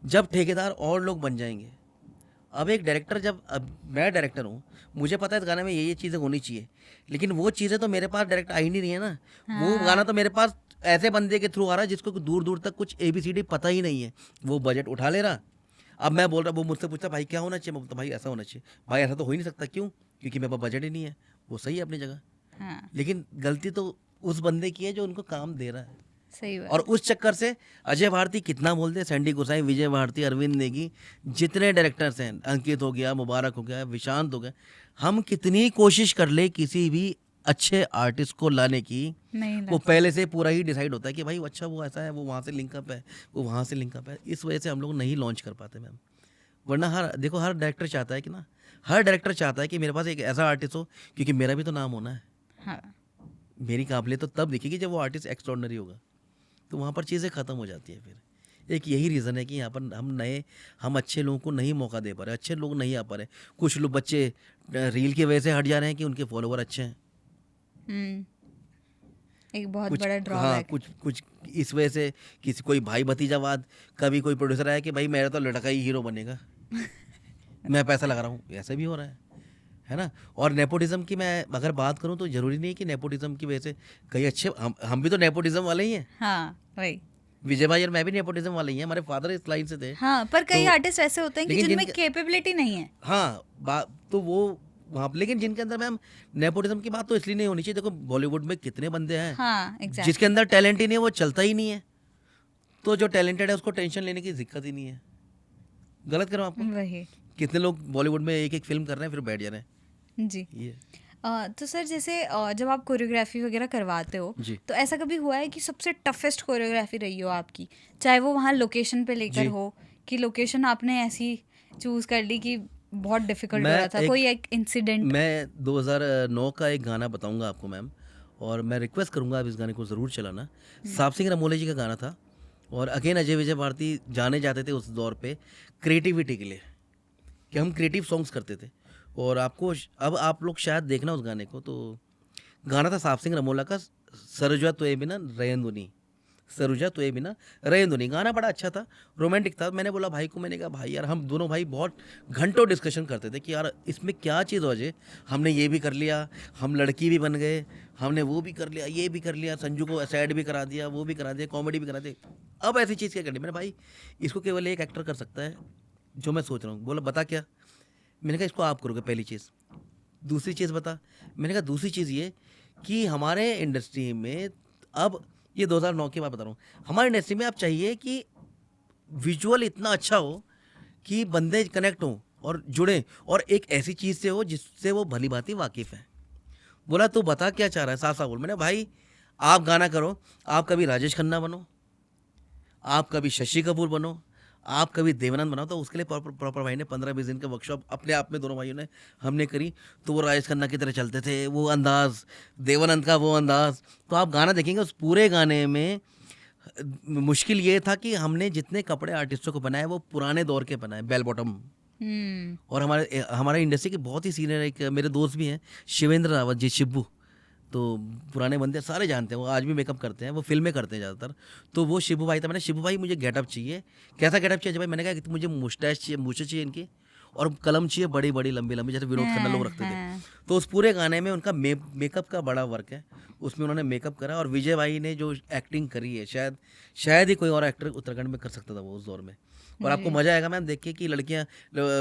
जब ठेकेदार और लोग बन जाएंगे, अब एक डायरेक्टर, जब अब मैं डायरेक्टर हूँ, मुझे पता है इस गाने में ये चीज़ें होनी चाहिए, लेकिन वो चीज़ें तो मेरे पास डायरेक्ट आ ही नहीं रही है ना। वो गाना तो मेरे पास ऐसे बंदे के थ्रू आ रहा है जिसको दूर दूर तक कुछ ABCD पता ही नहीं है, वो बजट उठा ले रहा। अब मैं बोल रहा, वो मुझसे पूछता भाई क्या होना चाहिए, मैं बोलता भाई ऐसा होना चाहिए। भाई ऐसा तो हो ही नहीं सकता, क्यों? क्योंकि मेरे पास बजट ही नहीं है। वो सही है अपनी जगह, हाँ, लेकिन गलती तो उस बंदे की है जो उनको काम दे रहा है। सही बात। और उस चक्कर से अजय भारती कितना बोलते हैं, सैंडी गोसाई, विजय भारती, अरविंद नेगी, जितने डायरेक्टर्स हैं, अंकित हो गया, मुबारक हो गया, विशांत हो गया, हम कितनी कोशिश कर ले किसी भी अच्छे आर्टिस्ट को लाने की, नहीं वो पहले से पूरा ही डिसाइड होता है कि भाई अच्छा वो ऐसा है, वो वहाँ से लिंकअप है, वो वहाँ से लिंकअप है। इस वजह से हम लोग नहीं लॉन्च कर पाते मैम। वरना हर डायरेक्टर चाहता है कि ना, हर डायरेक्टर चाहता है कि मेरे पास एक ऐसा आर्टिस्ट हो, क्योंकि मेरा भी तो नाम होना है। हाँ, मेरी काबिलियत तो तब दिखेगी जब वो आर्टिस्ट एक्स्ट्रॉर्डनरी होगा, तो वहाँ पर चीज़ें ख़त्म हो जाती है। फिर एक यही रीज़न है कि यहाँ पर हम अच्छे लोगों को नहीं मौका दे पा रहे, अच्छे लोग नहीं आ पा रहे। कुछ लोग बच्चे रील की वजह से हट जा रहे हैं कि उनके फॉलोवर अच्छे हैं, एक बहुत कुछ बड़ा हाँ ड्रॉबैक। कुछ इस वजह से किसी कोई भाई भतीजावाद, कभी कोई प्रोड्यूसर आया कि भाई मेरा तो लड़का ही हीरो बनेगा, मैं पैसा लगा रहा हूँ, ऐसा भी हो रहा है ना। और नेपोटिज्म की मैं अगर बात करूँ तो ज़रूरी नहीं है कि नेपोटिज्म की वजह से कई अच्छे, हम भी तो नेपोटिज्म वाले ही हैं। हाँ, वही। विजय भाई और मैं भी नेपोटिज्म वाले ही हैं, हमारे फादर इस लाइन से थे। हाँ, पर कई तो आर्टिस्ट ऐसे होते हैं कि लेकिन जिनमें जिनके- कैपेबिलिटी नहीं है। हाँ तो वो वहाँ, लेकिन जिनके अंदर मैम नेपोटिज्म की बात तो इसलिए नहीं होनी चाहिए। देखो बॉलीवुड में कितने बंदे हैं हाँ, एग्जैक्ट। जिसके अंदर टैलेंट ही नहीं है, वो चलता ही नहीं है। तो जो टैलेंटेड है उसको टेंशन लेने की दिक्कत ही नहीं है। गलत करो आपको, वही। कितने लोग बॉलीवुड में एक एक फिल्म कर रहे हैं फिर बैठ जा रहे हैं। जी। ये तो सर जैसे जब आप कोरियोग्राफी वगैरह करवाते हो, जी तो ऐसा कभी हुआ है कि सबसे टफेस्ट कोरियोग्राफी रही हो आपकी, चाहे वो वहाँ लोकेशन पे लेकर जी। हो, कि लोकेशन आपने ऐसी चूज कर ली कि बहुत डिफिकल्ट हो मैं रहा था, कोई एक इंसिडेंट? मैं 2009 का एक गाना बताऊंगा आपको मैम, और मैं रिक्वेस्ट करूंगा आप इस गाने को ज़रूर चलाना। साप सिंह रमोले जी का गाना था, और अगेन अजय विजय भारती जाने जाते थे उस दौर पे क्रिएटिविटी के लिए, कि हम क्रिएटिव सॉन्ग्स करते थे। और अब आप लोग शायद देखना उस गाने को, तो गाना था साप सिंह रमोला का, सरुजा तो ए बिना रेंदुनी, सरुजा तो ए बिना रेंदुनी। गाना बड़ा अच्छा था, रोमांटिक था। मैंने बोला भाई को, मैंने कहा भाई यार, हम दोनों भाई बहुत घंटों डिस्कशन करते थे कि यार इसमें क्या चीज़ हो जाए। हमने ये भी कर लिया, हम लड़की भी बन गए, हमने वो भी कर लिया, ये भी कर लिया, संजू को सैड भी करा दिया, वो भी करा दिया, कॉमेडी भी करा दी। अब ऐसी चीज़ क्या करनी? मैंने भाई इसको केवल एक एक्टर कर सकता है, जो मैं सोच रहा हूँ। बोला बता क्या? मैंने कहा इसको आप करोगे, पहली चीज़। दूसरी चीज़ बता? मैंने कहा दूसरी चीज़ ये कि हमारे इंडस्ट्री में, अब ये 2009 की बात बता रहा हूँ, हमारी इंडस्ट्री में अब चाहिए कि विजुअल इतना अच्छा हो कि बंदे कनेक्ट हों और जुड़ें, और एक ऐसी चीज़ से हो जिससे वो भली भांति वाकिफ़ है। बोला तू बता क्या चाह रहा है, साफ साफ बोल। मैंने भाई आप गाना करो, आप कभी राजेश खन्ना बनो, आप कभी शशि कपूर बनो, आप कभी देवानंद बनाओ। तो उसके लिए प्रॉपर भाई ने 15-20 दिन का वर्कशॉप अपने आप में दोनों भाइयों ने हमने करी। तो वो राजेश खन्ना की तरह चलते थे, वो अंदाज, देवानंद का वो अंदाज। तो आप गाना देखेंगे, उस पूरे गाने में मुश्किल ये था कि हमने जितने कपड़े आर्टिस्टों को बनाए वो पुराने दौर के बनाए, बेल बॉटम। और हमारे इंडस्ट्री के बहुत ही सीनियर एक मेरे दोस्त भी हैं, शिवेंद्र रावत जी, शिब्बू। तो पुराने बंदे सारे जानते हैं, वो आज भी मेकअप करते हैं, वो फिल्में करते हैं ज़्यादातर। तो वो शिबू भाई था। मैंने शिबू भाई मुझे गेटअप चाहिए, कैसा गेटअप चाहिए भाई? मैंने कहा कि मुझे मुस्टैच चाहिए, मूछें चाहिए इनकी, और कलम चाहिए बड़ी बड़ी लंबी लंबी, जैसे विनोद खन्ना लोग रखते थे। तो उस पूरे गाने में उनका मेकअप का बड़ा वर्क है, उसमें उन्होंने मेकअप करा। और विजय भाई ने जो एक्टिंग करी है, शायद ही कोई और एक्टर उत्तराखंड में कर सकता था वो उस दौर में। और आपको मज़ा आएगा मैम देख के कि लड़कियां,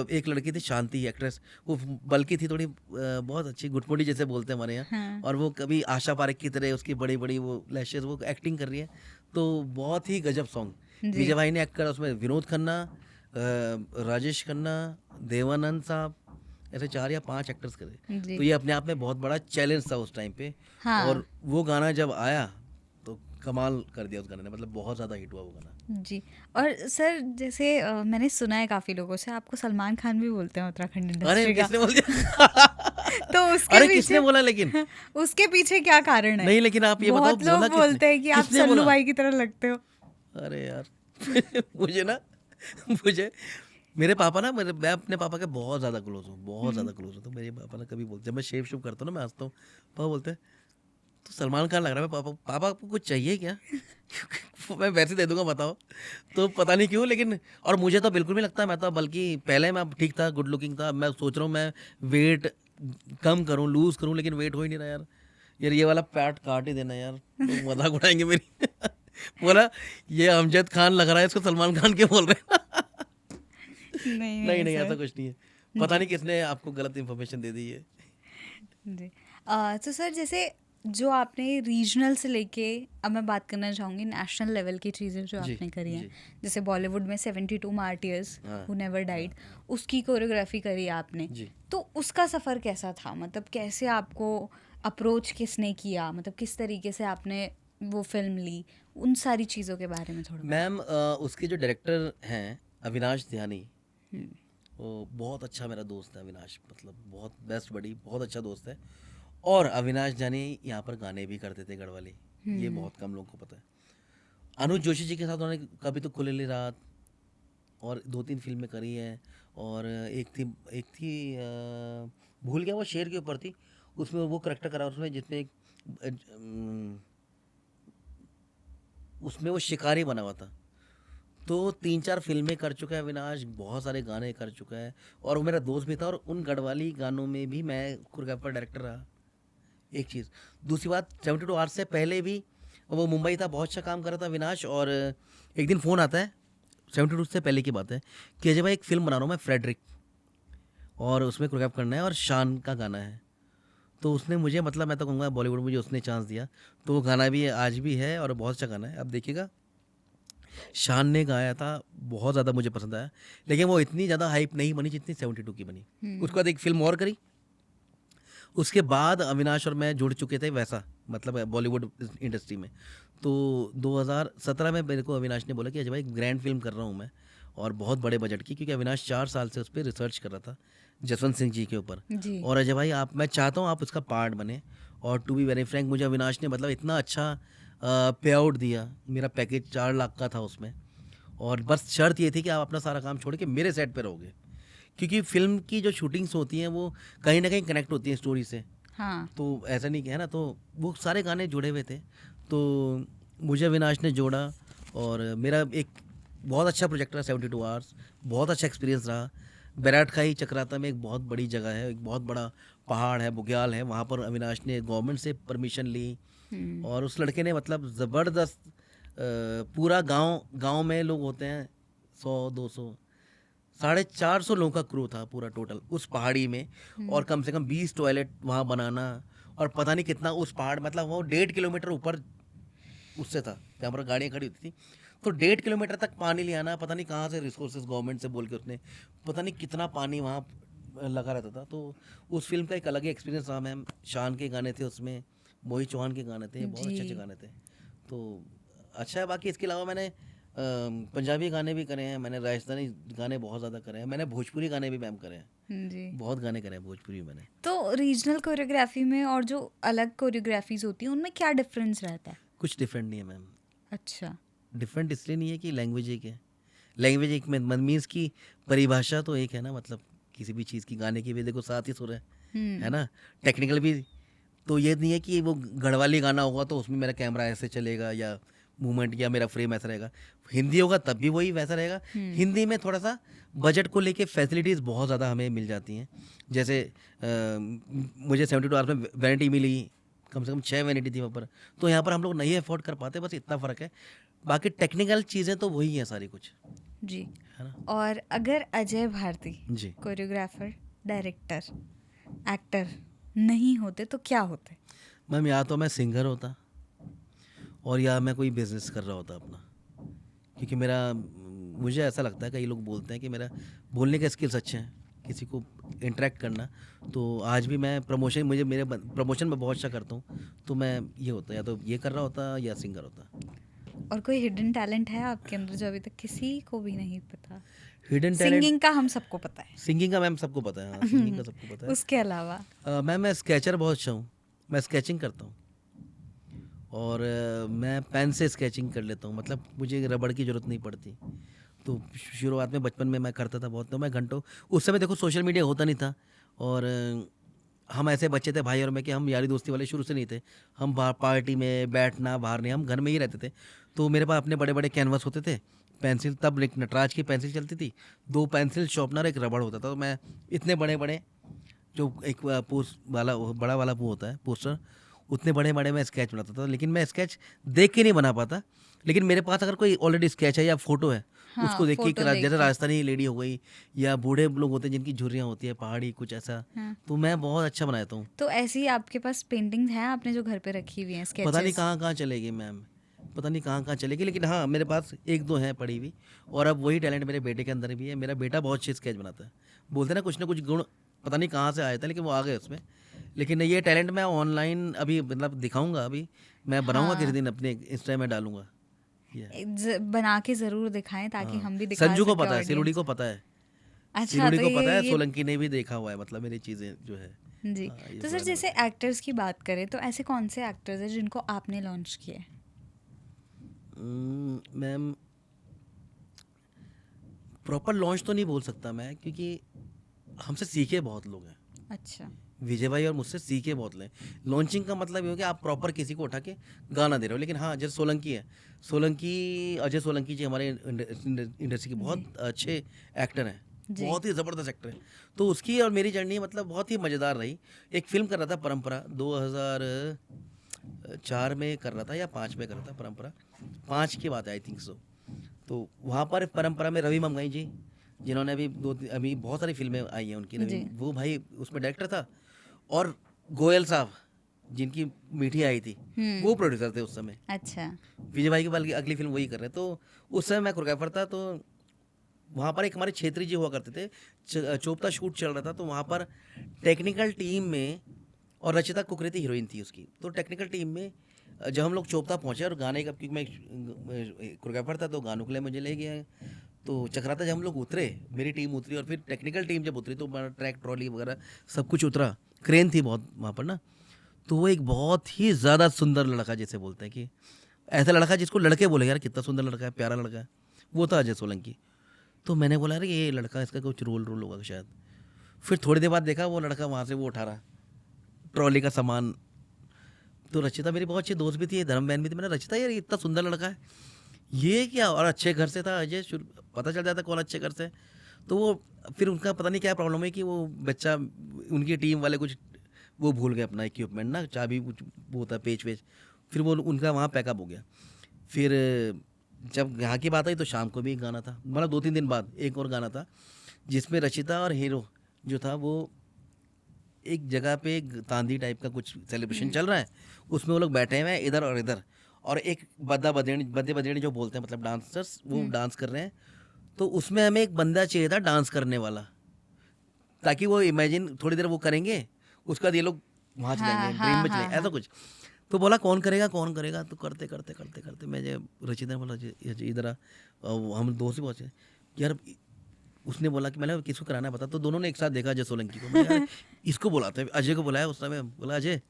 एक लड़की थी शांति एक्ट्रेस, वो बल्कि थी थोड़ी, बहुत अच्छी, गुटमुटी जैसे बोलते हैं हमारे यहाँ। और वो कभी आशा पारेख की तरह, उसकी बड़ी बड़ी वो लैशेज, वो एक्टिंग कर रही है। तो बहुत ही गजब सॉन्ग विजय भाई ने एक्ट करा उसमें। विनोद खन्ना, राजेश खन्ना, देवानंद साहब, ऐसे 4 या 5 एक्टर्स करे। तो ये अपने आप में बहुत बड़ा चैलेंज था उस टाइम पे। और वो गाना जब आया तो कमाल कर दिया उस गाने ने, मतलब बहुत ज़्यादा हिट हुआ वो गाना। जी। और सर जैसे मैंने सुना है काफ़ी लोगों से, आपको सलमान खान भी बोलते हैं उत्तराखंड इंडस्ट्री का। किसने बोल दिया? तो उसके अरे पीछे किसने बोला लेकिन? उसके पीछे क्या कारण है? नहीं लेकिन आप ये बताओ, बहुत लोग बोला बोलते हैं कि आप किसने सल्लू बोला? भाई की तरह लगते हो। अरे यार मुझे ना मुझे मेरे पापा ना मैं अपने पापा के बहुत ज़्यादा क्लोज हूँ, बहुत ज़्यादा क्लोज हूँ। तो मेरे पापा ना कभी बोलते, जब मैं शेव शुव करता हूँ ना, मैं हंसता हूँ, पापा बोलते हैं तो सलमान खान लग रहा है। मैं पापा पापा आपको कुछ चाहिए क्या? मैं वैसे दे दूंगा, बताओ। तो पता नहीं क्यों, लेकिन और मुझे तो बिल्कुल नहीं लगता। मैं तो बल्कि पहले मैं ठीक था, गुड लुकिंग था। अब मैं सोच रहा हूँ मैं वेट कम करूँ, लूज करूँ, लेकिन वेट हो ही नहीं रहा यार। यार ये वाला पैट काट ही देना यार, लोग मजाक उड़ाएंगे मेरी। बोला ये अमजद खान लग रहा है, इसको सलमान खान क्यों बोल रहे हैं? नहीं नहीं नहीं नहीं, ऐसा सर। कुछ नहीं है। पता जी नहीं किसने आपको गलत इन्फॉर्मेशन दे दी है। जी। तो सर जैसे जो आपने रीजनल से लेके, अब मैं बात करना चाहूँगी नेशनल लेवल की चीज़ें जो जी आपने करी हैं, जी। जैसे बॉलीवुड में 72 मार्टियर्स हाँ हु नेवर हाँ डाइड, हाँ। उसकी कोरियोग्राफी करी आपने। जी। तो उसका सफ़र कैसा था? मतलब कैसे आपको अप्रोच किसने किया? मतलब किस तरीके से आपने वो फिल्म ली? उन सारी चीज़ों के बारे में थोड़ा मैम उसके जो डायरेक्टर हैं अविनाश ध्यानी, हम्म, वो बहुत अच्छा मेरा दोस्त है। अविनाश मतलब बहुत बेस्ट बड़ी, बहुत अच्छा दोस्त है। और अविनाश जानी यहाँ पर गाने भी करते थे गढ़वाली, ये बहुत कम लोगों को पता है। अनुज जोशी जी के साथ उन्होंने कभी तो खुलेली रात और 2-3 फिल्में करी हैं। और एक थी भूल गया, वो शेर के ऊपर थी। उसमें वो करेक्टर करा उसमें, जिसमें उसमें वो शिकारी बना हुआ था। तो 3-4 फिल्में कर चुका है अविनाश, बहुत सारे गाने कर चुका है। और वो मेरा दोस्त भी था, और उन गढ़वाली गानों में भी मैं कोरियोग्राफर डायरेक्टर रहा। एक चीज़। दूसरी बात, 72 आवर्स से पहले भी वो मुंबई था, बहुत अच्छा काम कर रहा था अविनाश। और एक दिन फ़ोन आता है, 72 से पहले की बात है, कि अजय भाई एक फ़िल्म बना रहा हूँ मैं, फ्रेडरिक, और उसमें कोरियोग्राफ करना है और शान का गाना है। तो उसने मुझे, मतलब मैं तो कहूँगा बॉलीवुड में मुझे उसने चांस दिया। तो वो गाना भी आज भी है और बहुत अच्छा गाना है, अब देखिएगा। शान ने गाया था, बहुत ज़्यादा मुझे पसंद आया। लेकिन वो इतनी ज़्यादा हाइप नहीं बनी जितनी 72 की बनी। उसके बाद एक फ़िल्म और करी, उसके बाद अविनाश और मैं जुड़ चुके थे वैसा, मतलब बॉलीवुड इंडस्ट्री में। तो 2017 में मेरे को अविनाश ने बोला कि अजय भाई ग्रैंड फिल्म कर रहा हूँ मैं, और बहुत बड़े बजट की, क्योंकि अविनाश 4 साल से उस पर रिसर्च कर रहा था, जसवंत सिंह जी के ऊपर। जी और अजय भाई आप, मैं चाहता हूँ आप उसका पार्ट बने। और टू बी वेरी फ्रैंक, मुझे अविनाश ने मतलब इतना अच्छा पे आउट दिया। मेरा पैकेज 4 लाख का था उसमें, और बस शर्त ये थी कि आप अपना सारा काम छोड़ के मेरे सेट पे रहोगे, क्योंकि फ़िल्म की जो शूटिंग्स होती हैं वो कहीं ना कहीं कनेक्ट होती हैं स्टोरी से। हाँ तो ऐसा नहीं है ना, तो वो सारे गाने जुड़े हुए थे। तो मुझे अविनाश ने जोड़ा, और मेरा एक बहुत अच्छा प्रोजेक्ट रहा 72 आवर्स, बहुत अच्छा एक्सपीरियंस रहा। बैराट खाई चक्राता में एक बहुत बड़ी जगह है, एक बहुत बड़ा पहाड़ है, बुग्याल है, वहाँ पर अविनाश ने गवर्नमेंट से परमिशन ली। और उस लड़के ने मतलब ज़बरदस्त, पूरा गांव गांव में लोग होते हैं 100-200, 450 लोगों का क्रू था पूरा टोटल उस पहाड़ी में। और कम से कम 20 टॉयलेट वहाँ बनाना, और पता नहीं कितना उस पहाड़, मतलब वो 1.5 किलोमीटर ऊपर उससे था जहाँ पर गाड़ियाँ खड़ी होती थी। तो 1.5 किलोमीटर तक पानी ले आना, पता नहीं कहाँ से रिसोर्सेज गवर्नमेंट से बोल के उसने, पता नहीं कितना पानी वहाँ लगा रहता था। तो उस फिल्म का एक अलग ही एक्सपीरियंस रहा मैम। शान के गाने थे उसमें, मोहित चौहान के गाने थे, बहुत अच्छे अच्छे जी गाने थे। तो अच्छा है। बाकी इसके अलावा मैंने पंजाबी गाने भी करे हैं, मैंने राजस्थानी गाने बहुत ज़्यादा करे हैं, मैंने भोजपुरी गाने भी मैम करे हैं, जी। बहुत गाने करे हैं भोजपुरी में मैंने। तो रीजनल कोरियोग्राफी में और जो अलग कोरियोग्राफीज होती हैं उनमें क्या डिफरेंस रहता है? कुछ डिफरेंट नहीं है मैम। अच्छा। डिफरेंट इसलिए नहीं है कि लैंग्वेज एक है। लैंग्वेज एक में मीन्स की परिभाषा तो एक है ना, मतलब किसी भी चीज़ की, गाने की भी देखो 7 ही सुर है ना। टेक्निकल भी तो ये नहीं है कि वो गढ़वाली गाना होगा तो उसमें मेरा कैमरा ऐसे चलेगा, या मूवमेंट, या मेरा फ्रेम ऐसा रहेगा। हिंदी होगा तब भी वही वैसा रहेगा। हिंदी में थोड़ा सा बजट को लेके फैसिलिटीज़ बहुत ज़्यादा हमें मिल जाती हैं। जैसे मुझे 72 आवर्स में वैनिटी मिली, कम से कम 6 वैनिटी थी वहाँ पर। तो यहाँ पर हम लोग नहीं अफोर्ड कर पाते, बस इतना फ़र्क है। बाकी टेक्निकल चीज़ें तो वही हैं सारी कुछ, जी। है ना। और अगर अजय भारती जी कोरियोग्राफर, डायरेक्टर, एक्टर नहीं होते तो क्या होते? मैम, या तो मैं सिंगर होता, और या मैं कोई बिजनेस कर रहा होता अपना। क्योंकि मेरा, मुझे ऐसा लगता है, कई लोग बोलते हैं कि मेरा बोलने के स्किल्स अच्छे हैं, किसी को इंटरेक्ट करना। तो आज भी मैं प्रमोशन, मुझे मेरे प्रमोशन में बहुत अच्छा करता हूँ। तो मैं ये होता, या तो ये कर रहा होता या सिंगर होता। और कोई हिडन टैलेंट है आपके अंदर जो अभी तक किसी को भी नहीं पता? हिडन टैलेंट सिंगिंग का हम सबको पता है, सिंगिंग का मैम सबको पता है, हाँ सिंगिंग का सबको पता है। उसके अलावा मैम मैं स्केचर बहुत अच्छा हूँ, मैं स्केचिंग करता हूँ और मैं पेन से स्केचिंग कर लेता हूँ, मतलब मुझे रबड़ की ज़रूरत नहीं पड़ती। तो शुरुआत में बचपन में मैं करता था बहुत, तो मैं घंटों, उस समय देखो सोशल मीडिया होता नहीं था और हम ऐसे बच्चे थे भाई और मैं कि हम यारी दोस्ती वाले शुरू से नहीं थे। हम बाहर पार्टी में बैठना, बाहर नहीं, हम घर में ही रहते थे। तो मेरे पास अपने बड़े बड़े कैनवस होते थे, पेंसिल, तब एक नटराज की पेंसिल चलती थी, 2 पेंसिल शार्पनर, एक रबड़ होता था। तो मैं इतने बड़े बड़े जो एक पोस्ट वाला बड़ा वाला वो होता है पोस्टर, उतने बड़े बड़े मैं स्केच बनाता था। लेकिन मैं स्केच देख के नहीं बना पाता, लेकिन मेरे पास अगर कोई ऑलरेडी स्केच है या फोटो है, हाँ, उसको देख के फोटो देख जैसे के। राजस्थानी लेडी हो गई या बूढ़े लोग होते हैं जिनकी झुर्रियाँ होती है पहाड़ी कुछ ऐसा, हाँ, तो मैं बहुत अच्छा बनाता हूँ। तो ऐसी आपके पास पेंटिंग्स हैं आपने जो घर पे रखी हुई हैं, पता नहीं स्केचेस? कहाँ कहाँ चलेगी मैम, पता नहीं कहाँ कहाँ चलेगी, लेकिन हाँ मेरे पास एक दो हैं पड़ी हुई। और अब वही टैलेंट मेरे बेटे के अंदर भी है। मेरा बेटा बहुत अच्छे स्केच बनाता है, बोलते हैं ना कुछ गुण पता नहीं कहाँ से आया था, लेकिन वो आ गए उसमें। लेकिन ये टैलेंट मैं ऑनलाइन अभी मतलब दिखाऊंगा, अभी मैं बनाऊंगा किसी हाँ, दिन, अपने इंस्टा में डालूंगा ये। बना के ज़रूर दिखाएं ताकि हाँ हम भी दिखा संजू को सकें पता है, सिलुड़ी ऑडियंस को को। पता है, अच्छा, सिलुड़ी तो को पता है, ये सोलंकी ने भी देखा हुआ है, मतलब मेरी चीज़ें जो है। जी। हाँ ये तो सर, पुराना जैसे बताया। एक्टर्स की बात करें तो ऐसे कौन से एक्टर्स हैं जिनको आपने लॉन्च किया है? मैम प्रॉपर लॉन्च तो नहीं बोल सकता मैं, क्योंकि हमसे सीखे बहुत लोग हैं, अच्छा। विजय भाई और मुझसे सीखे बहुत लें। लॉन्चिंग का मतलब ये हो कि आप प्रॉपर किसी को उठा के गाना दे रहे हो। लेकिन हाँ जैसे सोलंकी है, सोलंकी, अजय सोलंकी जी हमारे इंडस्ट्री के जी। बहुत अच्छे एक्टर हैं, जी। बहुत ही ज़बरदस्त एक्टर हैं। तो उसकी और मेरी जर्नी मतलब बहुत ही मज़ेदार रही। एक फिल्म कर रहा था परंपरा, 2004 में कर रहा था या 5 में कर रहा था, परंपरा 5 की बात है आई थिंक सो। तो वहाँ पर परंपरा में रवि मंगाई जी, जिन्होंने अभी बहुत सारी फिल्में आई हैं उनकी, रवि जी। वो भाई उसमें डायरेक्टर था। और गोयल साहब जिनकी मीठी आई थी, वो प्रोड्यूसर थे उस समय। अच्छा। विजय भाई की बल्कि अगली फिल्म वही कर रहे, तो उस समय मैं कोरियोग्राफर था। तो वहाँ पर एक हमारे छेत्री जी हुआ करते थे, चोपता शूट चल रहा था, तो वहाँ पर टेक्निकल टीम में, और रचिता कुकरेती हीरोइन थी उसकी, तो टेक्निकल टीम में जब हम लोग चोपता पहुँचे और गाने का, क्योंकि मैं कोरियोग्राफर था तो गानों के लिए मुझे ले गया। तो चक्राता जब हम लोग उतरे, मेरी टीम उतरी और फिर टेक्निकल टीम जब उतरी, तो हमारा ट्रैक ट्रॉली वगैरह सब कुछ उतरा, क्रेन थी बहुत वहाँ पर ना। तो वो एक बहुत ही ज़्यादा सुंदर लड़का, जैसे बोलते हैं कि ऐसा लड़का जिसको लड़के बोले यार कितना सुंदर लड़का है, प्यारा लड़का है, वो था अजय सोलंकी। तो मैंने बोला अरे ये लड़का, इसका कुछ रोल होगा शायद। फिर थोड़ी देर बाद देखा वो लड़का वहाँ से वो उठा रहा ट्रॉली का सामान। तो रचिता मेरी बहुत अच्छी दोस्त भी थी, धर्म बहन भी थी। मैंने रचिता यार ये इतना सुंदर लड़का है, ये क्या, और अच्छे घर से था अजय, पता चल जाता कौन अच्छे घर से। तो वो फिर उनका पता नहीं क्या प्रॉब्लम है कि वो बच्चा, उनकी टीम वाले कुछ वो भूल गए अपना इक्विपमेंट ना, चाबी कुछ वो होता है पेच वेच, फिर वो उनका वहाँ पैकअप हो गया। फिर जब यहाँ की बात आई तो शाम को भी एक गाना था, मतलब 2-3 दिन बाद एक और गाना था, जिसमें रचिता और हीरो जो था वो एक जगह पे एक तांदी टाइप का कुछ सेलिब्रेशन चल रहा है, उसमें वो लोग बैठे हुए हैं इधर और इधर, और एक बद्दे बदेड़ी जो बोलते हैं मतलब डांसर्स, वो डांस कर रहे हैं। तो उसमें हमें एक बंदा चाहिए था डांस करने वाला, ताकि वो इमेजिन थोड़ी देर वो करेंगे, उसके बाद ये लोग वहाँ हाँ, चलेंगे, ड्रीम हाँ, में हाँ, चलेंगे, ऐसा हाँ। कुछ। तो बोला कौन करेगा कौन करेगा, तो करते करते करते करते मैं जब रचिता ने बोला जी इधर आ, हम दोस्त ही पहुँचे यार। उसने बोला कि मैंने किसको कराना है बता, तो दोनों ने एक साथ देखा अजय सोलंकी को। मैंने यार इसको बुलाते हैं, अजय को बुलाया उस समय, बोला अजय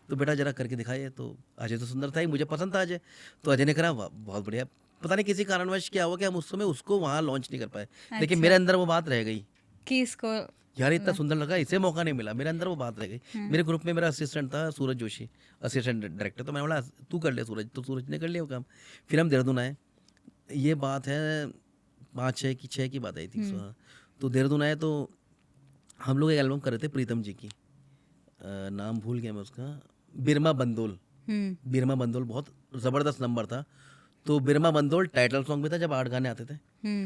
तो बेटा जरा करके दिखाइए। तो अजय तो सुंदर था ही, मुझे पसंद था अजय, तो अजय ने करा वाह बहुत बढ़िया। पता नहीं किसी कारणवश क्या हुआ कि हम उस समय उसको वहाँ लॉन्च नहीं कर पाए, लेकिन मेरे अच्छा, अंदर वो बात रह गई, कि इसको यार इतना सुंदर लगा, इसे मौका नहीं मिला, मेरे अंदर वो बात रह गई। मेरे ग्रुप में मेरा असिस्टेंट था सूरज जोशी, असिस्टेंट डायरेक्टर, तो मैंने बोला तू कर ले सूरज, तो सूरज ने कर लिया वो काम। फिर हम देहरादून आए, ये बात है 5-6 की बात आई थी। तो देहरादून आए तो हम लोग एक एल्बम कर रहे थे प्रीतम जी की, नाम भूल गया मैं उसका, बिरमा बंदोल। बिरमा बंदोल बहुत ज़बरदस्त नंबर था। तो बिरमा बंदोल टाइटल सॉन्ग में था जब 8 गाने आते थे,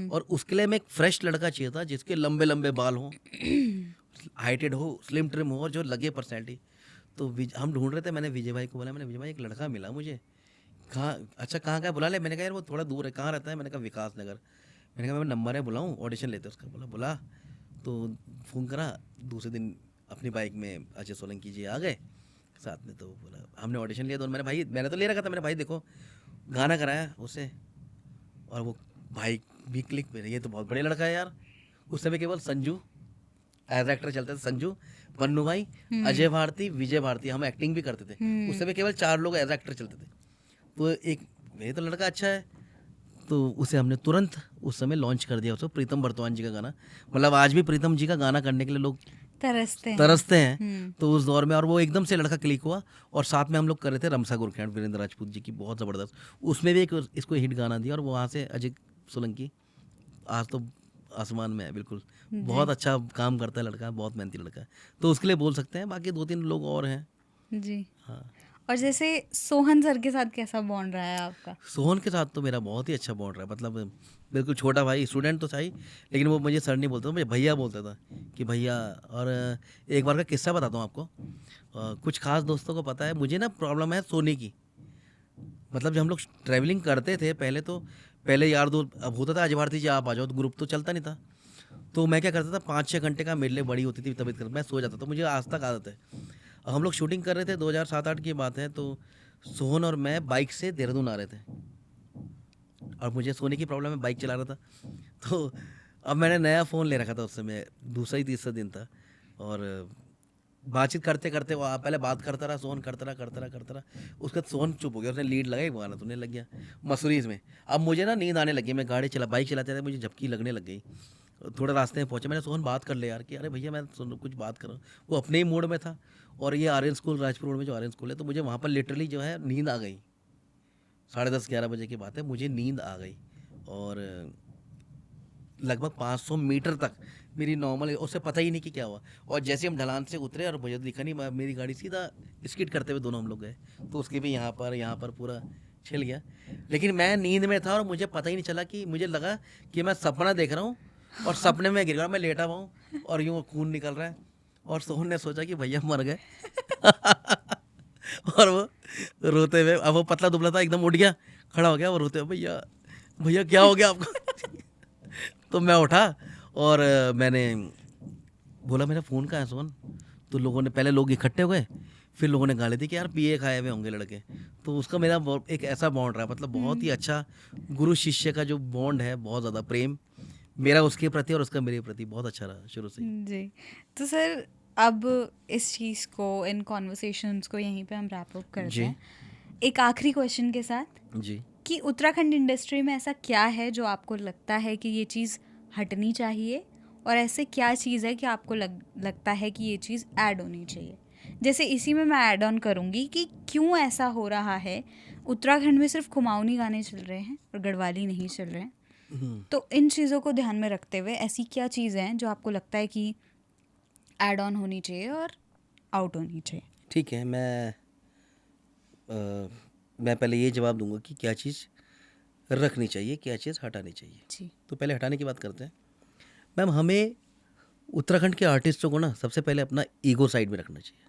और उसके लिए हमें एक फ्रेश लड़का चाहिए था जिसके लंबे लंबे बाल हों, हाइटेड हो, स्लिम ट्रिम हो और जो लगे पर्सनैलिटी। तो हम ढूंढ रहे थे, मैंने विजय भाई को बोला, मैंने विजय भाई एक लड़का मिला मुझे, कहाँ, अच्छा कहाँ का है, बुला ले। मैंने कहा यार वो थोड़ा दूर है, कहाँ रहता है, मैंने कहा विकास नगर। मैंने कहा मैं नंबर है बुलाऊँ, ऑडिशन लेते उसका, बोला बुला। तो फ़ोन करा, दूसरे दिन अपनी बाइक में अजय सोलंकी जी आ गए साथ में। तो बोला हमने ऑडिशन लिया, तो मैंने तो ले रखा था, मैंने भाई देखो गाना कराया उसे, और वो भाई बिग क्लिक पे ये तो बहुत बढ़िया लड़का है यार। उस समय केवल संजू एज एक्टर चलते थे, संजू, पन्नू भाई, अजय भारती, विजय भारती, हम एक्टिंग भी करते थे। उस समय केवल 4 लोग एज एक्टर चलते थे। तो एक ये तो लड़का अच्छा है, तो उसे हमने तुरंत उस समय लॉन्च कर दिया उसको, प्रीतम बर्तवान जी का गाना। मतलब आज भी प्रीतम जी का गाना करने के लिए लोग तरसते हैं। तो उस दौर में और वो एकदम से लड़का क्लिक हुआ। और साथ में हम लोग कर रहे थे रमसा गुरखैंड वीरेंद्र राजपूत जी की, बहुत ज़बरदस्त। उसमें भी एक इसको हिट गाना दिया और वहाँ से अजय सोलंकी आज तो आसमान में है बिल्कुल। बहुत अच्छा काम करता है लड़का, बहुत मेहनती लड़का है, तो उसके लिए बोल सकते हैं। बाकी 2-3 लोग और हैं जी। हाँ। और जैसे सोहन सर के साथ कैसा बॉन्ड रहा है आपका? सोहन के साथ तो मेरा बहुत ही अच्छा बॉन्ड रहा है। मतलब बिल्कुल छोटा भाई, स्टूडेंट तो था ही, लेकिन वो मुझे सर नहीं बोलता था, मुझे भैया बोलता था कि भैया। और एक बार का किस्सा बताता हूँ आपको। कुछ खास दोस्तों को पता है मुझे ना प्रॉब्लम है सोने की। मतलब जब हम लोग ट्रैवलिंग करते थे पहले यार दो अब होता था आज भारती जी आप आ जाओ, तो ग्रुप तो चलता नहीं था। तो मैं क्या करता था, 5-6 घंटे का मेरे लिए बड़ी होती थी तबीयत कर, मैं सो जाता था। मुझे आज तक आदत है। हम लोग शूटिंग कर रहे थे 2007-8 की बात है, तो सोहन और मैं बाइक से देहरादून आ रहे थे और मुझे सोने की प्रॉब्लम है, बाइक चला रहा था। तो अब मैंने नया फ़ोन ले रखा था उस समय, दूसरा ही तीसरा दिन था। और बातचीत करते करते वो पहले बात करता रहा, सोहन करता रहा। उसके बाद सोहन चुप हो गया, उसने लीड लगाई, गाना सुनने लग गया मसूरीज में। अब मुझे ना नींद आने लगी, मैं बाइक चलाते थे, मुझे झपकी लगने लग गई। थोड़ा रास्ते में पहुंचे, मैंने सोहन बात कर ले यार कि अरे भैया मैं कुछ बात कर रहा हूँ। वो अपने ही मूड में था। और ये आर्यन स्कूल राजपुर रोड में जो आर्यन स्कूल है, तो मुझे वहाँ पर लिटरली जो है नींद आ गई। 10:30-11 बजे की बात है, मुझे नींद आ गई। और लगभग 500 मीटर तक मेरी नॉर्मल, उससे पता ही नहीं कि क्या हुआ। और जैसे हम ढलान से उतरे और मुझे दिखा नहीं, मेरी गाड़ी सीधा स्किड करते हुए दोनों हम लोग गए। तो उसके भी यहाँ पर पूरा छिल गया। लेकिन मैं नींद में था और मुझे पता ही नहीं चला कि मुझे लगा कि मैं सपना देख रहा हूँ और सपने में गिर गया। मैं लेटा हुआ हूँ और यूँ खून निकल रहा है। और सोहन ने सोचा कि भैया मर गए। और वो रोते हुए, अब वो पतला दुबला था, एकदम उठ गया, खड़ा हो गया और रोते हुए, भैया भैया क्या हो गया आपको? तो मैं उठा और मैंने बोला मेरा फ़ोन कहाँ है सोहन? तो लोगों ने, पहले लोग इकट्ठे हो गए, फिर लोगों ने गाली दी कि यार पिए खाए हुए होंगे लड़के। तो उसका मेरा एक ऐसा बॉन्ड रहा, मतलब बहुत ही अच्छा गुरु शिष्य का जो बॉन्ड है, बहुत ज़्यादा प्रेम मेरा उसके प्रति और उसका मेरे प्रति बहुत अच्छा रहा शुरू से ही। जी। तो सर अब इस चीज़ को, इन कॉन्वर्सेशंस को यहीं पे हम रैप अप करते जी हैं एक आखिरी क्वेश्चन के साथ, जी। कि उत्तराखंड इंडस्ट्री में ऐसा क्या है जो आपको लगता है कि ये चीज़ हटनी चाहिए, और ऐसे क्या चीज़ है कि आपको लगता है कि ये चीज़ ऐड होनी चाहिए? जैसे इसी में मैं ऐड ऑन करूँगी कि क्यों ऐसा हो रहा है, उत्तराखंड में सिर्फ कुमाऊनी गाने चल रहे हैं और गढ़वाली नहीं चल रहे हैं। तो इन चीज़ों को ध्यान में रखते हुए ऐसी क्या चीज़ें हैं जो आपको लगता है कि ऐड ऑन होनी चाहिए और आउट होनी चाहिए? ठीक है, मैं पहले ये जवाब दूंगा कि क्या चीज़ रखनी चाहिए, क्या चीज़ हटानी चाहिए। जी। तो पहले हटाने की बात करते हैं। मैम, हमें उत्तराखंड के आर्टिस्टों को ना सबसे पहले अपना ईगो साइड में रखना चाहिए।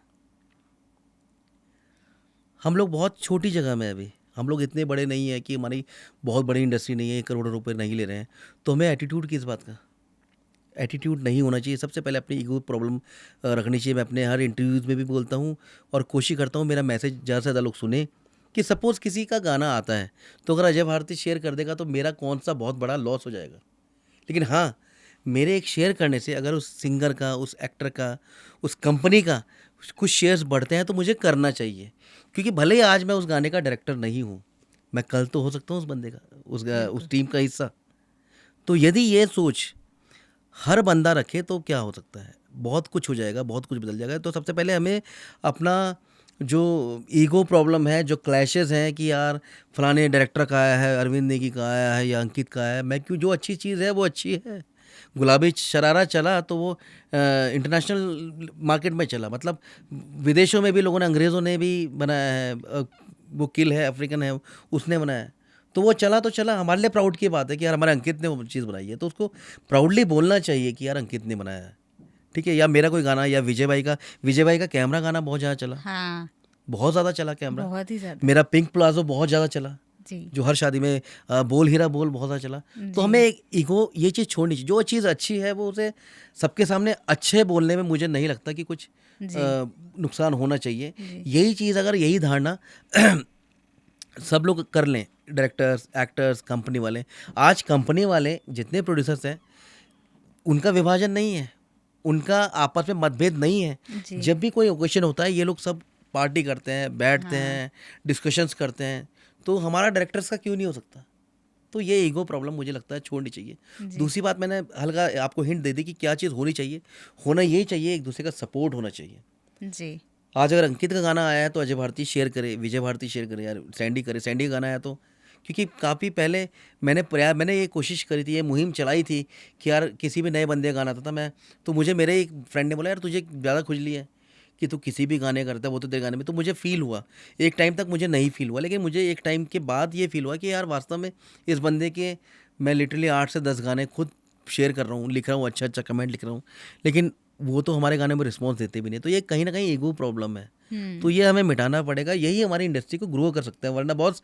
हम लोग बहुत छोटी जगह में हैं अभी, हम लोग इतने बड़े नहीं हैं कि हमारी बहुत बड़ी इंडस्ट्री नहीं है, 1 करोड़ रुपए नहीं ले रहे हैं। तो हमें एटीट्यूड किस बात का, एटीट्यूड नहीं होना चाहिए। सबसे पहले अपनी ईगो प्रॉब्लम रखनी चाहिए। मैं अपने हर इंटरव्यूज़ में भी बोलता हूँ और कोशिश करता हूँ मेरा मैसेज ज़्यादा से ज़्यादा लोग सुने। कि सपोज़ किसी का गाना आता है, तो अगर अजय भारती शेयर कर देगा तो मेरा कौन सा बहुत बड़ा लॉस हो जाएगा। लेकिन हाँ, मेरे एक शेयर करने से अगर उस सिंगर का, उस एक्टर का, उस कंपनी का कुछ शेयर्स बढ़ते हैं तो मुझे करना चाहिए। क्योंकि भले ही आज मैं उस गाने का डायरेक्टर नहीं हूँ, मैं कल तो हो सकता हूँ उस बंदे का, उस टीम का हिस्सा। तो यदि ये सोच हर बंदा रखे तो क्या हो सकता है, बहुत कुछ हो जाएगा, बहुत कुछ बदल जाएगा। तो सबसे पहले हमें अपना जो ईगो प्रॉब्लम है, जो क्लैशेस हैं कि यार फलाने डायरेक्टर का आया है, अरविंद नेगी का आया है या अंकित का आया है, मैं क्यों, जो अच्छी चीज़ है वो अच्छी है। गुलाबी शरारा चला तो वो इंटरनेशनल मार्केट में चला, मतलब विदेशों में भी लोगों ने, अंग्रेज़ों ने भी बनाया है। वो किल है, अफ्रीकन है, उसने बनाया है, तो वो चला तो चला। हमारे लिए प्राउड की बात है कि यार हमारे अंकित ने वो चीज़ बनाई है, तो उसको प्राउडली बोलना चाहिए कि यार अंकित ने बनाया है, ठीक है। या मेरा कोई गाना, या विजय भाई का कैमरा गाना बहुत ज़्यादा चला, हाँ, बहुत ज़्यादा चला कैमरा। बहुत ही ज़्यादा। मेरा पिंक प्लाजो बहुत ज़्यादा चला, जी। जो हर शादी में बोल हीरा बोल बहुत ज़्यादा चला। तो हमें एक ईगो, ये चीज़ छोड़नी चाहिए। जो चीज़ अच्छी है वो उसे सबके सामने अच्छे बोलने में मुझे नहीं लगता कि कुछ नुकसान होना चाहिए। यही चीज़, अगर यही धारणा सब लोग कर लें डायरेक्टर्स, एक्टर्स, कंपनी वाले, आज कंपनी वाले जितने प्रोड्यूसर्स हैं उनका विभाजन नहीं है, उनका आपस में मतभेद नहीं है। जी। जब भी कोई ओकेशन होता है ये लोग सब पार्टी करते हैं, बैठते हाँ। हैं, डिस्कशंस करते हैं। तो हमारा डायरेक्टर्स का क्यों नहीं हो सकता? तो ये ईगो प्रॉब्लम मुझे लगता है छोड़नी चाहिए। जी। दूसरी बात मैंने हल्का आपको हिंट दे दी कि क्या चीज़ होनी चाहिए। होना यही चाहिए, एक दूसरे का सपोर्ट होना चाहिए। जी। आज अगर अंकित का गाना आया है तो अजय भारती शेयर करे, विजय भारती शेयर करे, यार सैंडी करे, सैंडी का गाना आया तो, क्योंकि काफ़ी पहले मैंने ये कोशिश करी थी, ये मुहिम चलाई थी कि यार किसी भी नए बंदे का गाना आता था मैं, तो मुझे मेरे एक फ्रेंड ने बोला यार तुझे ज़्यादा खुजली है कि तू किसी भी गाने करता है, वो तो तेरे गाने में, तो मुझे फ़ील हुआ। एक टाइम तक मुझे नहीं फ़ील हुआ, लेकिन मुझे एक टाइम के बाद ये फ़ील हुआ कि यार वास्तव में इस बंदे के मैं लिटरली 8 से 10 गाने खुद शेयर कर रहा हूँ, लिख रहा हूँ, अच्छा कमेंट लिख रहा हूँ, लेकिन वो तो हमारे गाने में रिस्पॉन्स देते भी नहीं। तो ये कहीं ना कहीं ईगो प्रॉब्लम है। तो ये हमें मिटाना पड़ेगा, यही हमारी इंडस्ट्री को ग्रो कर सकता है। वरना बॉस,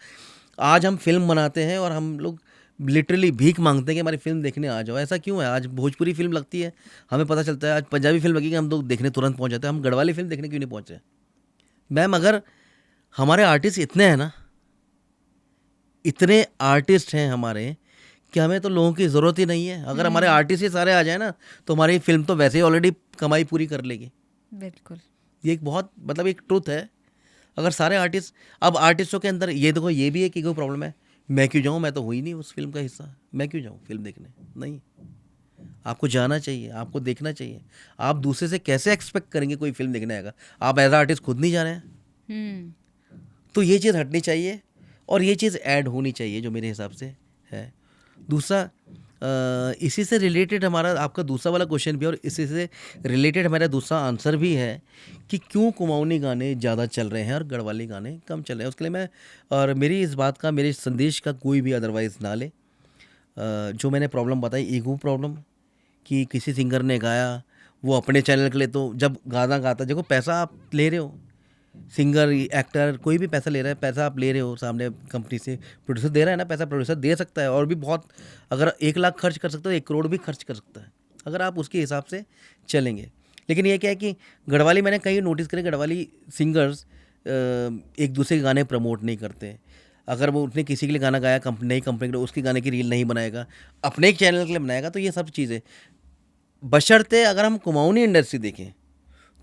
आज हम फिल्म बनाते हैं और हम लोग लिटरली भीख मांगते हैं कि हमारी फिल्म देखने आ जाओ। ऐसा क्यों है? आज भोजपुरी फिल्म लगती है, हमें पता चलता है, आज पंजाबी फिल्म लगेगी, हम लोग देखने तुरंत पहुंच जाते हैं। हम गढ़वाली फिल्म देखने क्यों नहीं पहुंचे? मैम, अगर हमारे आर्टिस्ट इतने हैं ना, इतने आर्टिस्ट हैं हमारे, कि हमें तो लोगों की ज़रूरत ही नहीं है। अगर हमारे आर्टिस्ट ही सारे आ जाए ना, तो हमारी फिल्म तो वैसे ही ऑलरेडी कमाई पूरी कर लेगी। बिल्कुल। ये एक बहुत मतलब एक ट्रुथ है। अगर सारे आर्टिस्ट, अब आर्टिस्टों के अंदर ये देखो, ये भी एक ईगो प्रॉब्लम है। मैं क्यों जाऊँ? मैं तो हुई नहीं उस फिल्म का हिस्सा, मैं क्यों जाऊँ फिल्म देखने? नहीं, आपको जाना चाहिए, आपको देखना चाहिए। आप दूसरे से कैसे एक्सपेक्ट करेंगे कोई फिल्म देखने आएगा? आप एज आर्टिस्ट खुद नहीं जा रहे हैं। हम्म। तो ये चीज़ हटनी चाहिए और ये चीज़ ऐड होनी चाहिए, जो मेरे हिसाब से है। दूसरा, इसी से रिलेटेड हमारा आपका दूसरा वाला क्वेश्चन भी है, और इसी से रिलेटेड हमारा दूसरा आंसर भी है कि क्यों कुमाऊनी गाने ज़्यादा चल रहे हैं और गढ़वाली गाने कम चल रहे हैं। उसके लिए मैं, और मेरी इस बात का, मेरे संदेश का कोई भी अदरवाइज ना ले। जो मैंने प्रॉब्लम बताई, ईगो प्रॉब्लम, कि किसी सिंगर ने गाया, वो अपने चैनल के लिए, तो जब गाना गाता, देखो पैसा आप ले रहे हो, सिंगर, एक्टर, कोई भी पैसा ले रहा है, पैसा आप ले रहे हो सामने कंपनी से, प्रोड्यूसर दे रहा है ना, पैसा प्रोड्यूसर दे सकता है, और भी बहुत, अगर 1 लाख खर्च कर सकता है, 1 करोड़ भी खर्च कर सकता है, अगर आप उसके हिसाब से चलेंगे। लेकिन ये क्या है कि गढ़वाली, मैंने कहीं नोटिस करे, गढ़वाली सिंगर्स एक दूसरे के गाने प्रमोट नहीं करते। अगर वो उसने किसी के लिए गाना गाया, नई कंपनी के लिए, उसके गाने की रील नहीं बनाएगा, अपने एक चैनल के लिए बनाएगा। तो ये सब चीज़ें, बशर्ते अगर हम कुमाऊनी इंडस्ट्री देखें,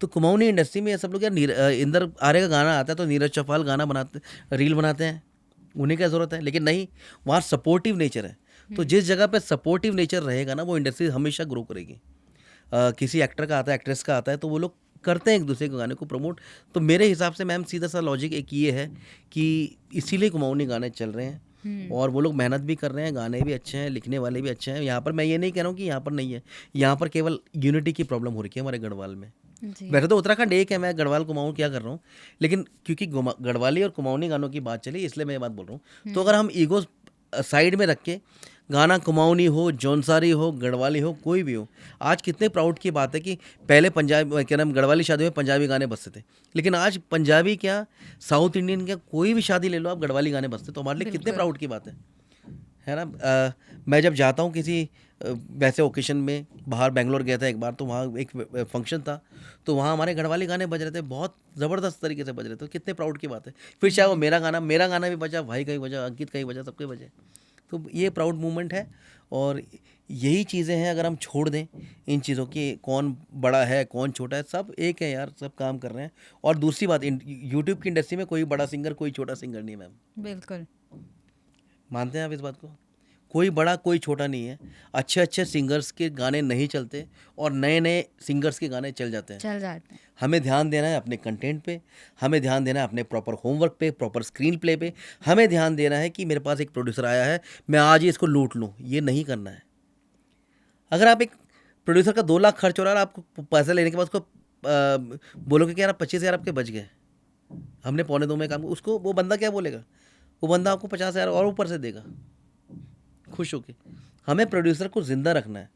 तो कुमाऊनी इंडस्ट्री में ये सब लोग यार, इंदर आर्य का गाना आता है तो नीरज चौपाल गाना बनाते, रील बनाते हैं, उन्हें क्या ज़रूरत है? लेकिन नहीं, वहाँ सपोर्टिव नेचर है। तो जिस जगह पे सपोर्टिव नेचर रहेगा ना, वो इंडस्ट्री हमेशा ग्रो करेगी। किसी एक्टर का आता है, एक्ट्रेस का आता है, तो वो लोग करते हैं एक दूसरे के गाने को प्रमोट। तो मेरे हिसाब से मैम, सीधा सा लॉजिक एक ये है कि इसीलिए कुमाऊनी गाने चल रहे हैं, और वो लोग मेहनत भी कर रहे हैं, गाने भी अच्छे हैं, लिखने वाले भी अच्छे हैं। यहाँ पर मैं ये नहीं कह रहा हूँ कि यहाँ पर नहीं है, यहाँ पर केवल यूनिटी की प्रॉब्लम हो रही है हमारे गढ़वाल में। जी। वैसे तो उत्तराखंड एक है, मैं गढ़वाल कुमाऊँ क्या कर रहा हूँ, लेकिन क्योंकि गढ़वाली और कुमाऊनी गानों की बात चली, इसलिए मैं ये बात बोल रहा हूँ। तो अगर हम ईगो साइड में रख के, गाना कुमाऊनी हो, जौनसारी हो, गढ़वाली हो, कोई भी हो, आज कितने प्राउड की बात है कि पहले पंजाबी, क्या नाम, गढ़वाली शादी में पंजाबी गाने बजते थे, लेकिन आज पंजाबी क्या, साउथ इंडियन क्या, कोई भी शादी ले लो आप, गढ़वाली गाने बजते, तो हमारे लिए कितने बिल्कुल। प्राउड की बात है ना? मैं जब जाता हूँ किसी वैसे ओकेशन में, बाहर बेंगलोर गया था एक बार, तो वहाँ एक फंक्शन था, तो वहाँ हमारे गढ़वाली गाने बज रहे थे, बहुत ज़बरदस्त तरीके से बज रहे थे। तो कितने प्राउड की बात है। फिर चाहे वो मेरा गाना भी बजा, भाई का ही बजा, अंकित का ही बजा, सबके बजे। तो ये प्राउड मूवमेंट है, और यही चीज़ें हैं। अगर हम छोड़ दें इन चीज़ों की, कौन बड़ा है कौन छोटा है, सब एक है यार, सब काम कर रहे हैं। और दूसरी बात, यूट्यूब की इंडस्ट्री में कोई बड़ा सिंगर, कोई छोटा सिंगर नहीं है मैम। बिल्कुल। मानते हैं आप इस बात को? कोई बड़ा कोई छोटा नहीं है। अच्छे अच्छे सिंगर्स के गाने नहीं चलते, और नए नए सिंगर्स के गाने चल जाते हैं। चल जाते हैं। हमें ध्यान देना है अपने कंटेंट पे, हमें ध्यान देना है अपने प्रॉपर होमवर्क पे, प्रॉपर स्क्रीन प्ले पे। हमें ध्यान देना है कि मेरे पास एक प्रोड्यूसर आया है, मैं आज ही इसको लूट लूँ, ये नहीं करना है। अगर आप एक प्रोड्यूसर का 2 लाख खर्च हो रहा है, आपको पैसा लेने के बाद उसको बोलोगे कि यार 25,000 आपके बच गए, हमने 2.25 में काम, उसको वो बंदा क्या बोलेगा? वो बंदा आपको 50,000 और ऊपर से देगा खुश होके। हमें प्रोड्यूसर को ज़िंदा रखना है।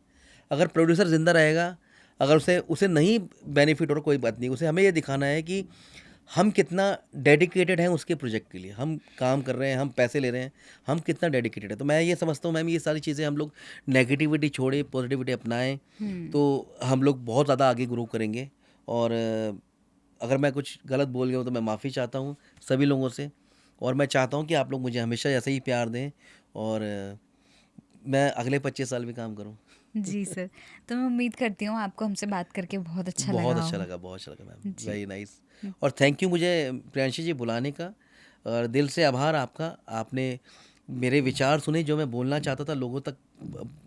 अगर प्रोड्यूसर ज़िंदा रहेगा, अगर उसे उसे नहीं बेनिफिट हो रहा, कोई बात नहीं, उसे हमें ये दिखाना है कि हम कितना डेडिकेटेड हैं उसके प्रोजेक्ट के लिए। हम काम कर रहे हैं, हम पैसे ले रहे हैं, हम कितना डेडिकेटेड है। तो मैं ये समझता हूँ मैम, ये सारी चीज़ें हम लोग नेगेटिविटी छोड़े, पॉजिटिविटी अपनाएं, तो हम लोग बहुत ज़्यादा आगे ग्रो करेंगे। और अगर मैं कुछ गलत बोल गया हूँ तो मैं माफ़ी चाहता हूँ सभी लोगों से। और मैं चाहता हूँ कि आप लोग मुझे हमेशा ऐसे ही प्यार दें और मैं अगले 25 साल भी काम करूँ। जी सर, तो मैं उम्मीद करती हूँ आपको हमसे बात करके बहुत अच्छा लगा होगा। बहुत अच्छा लगा मैम, जी। Very nice. और थैंक यू मुझे प्रियांशी जी बुलाने का, और दिल से आभार आपका। आपने मेरे विचार सुने, जो मैं बोलना चाहता था लोगों तक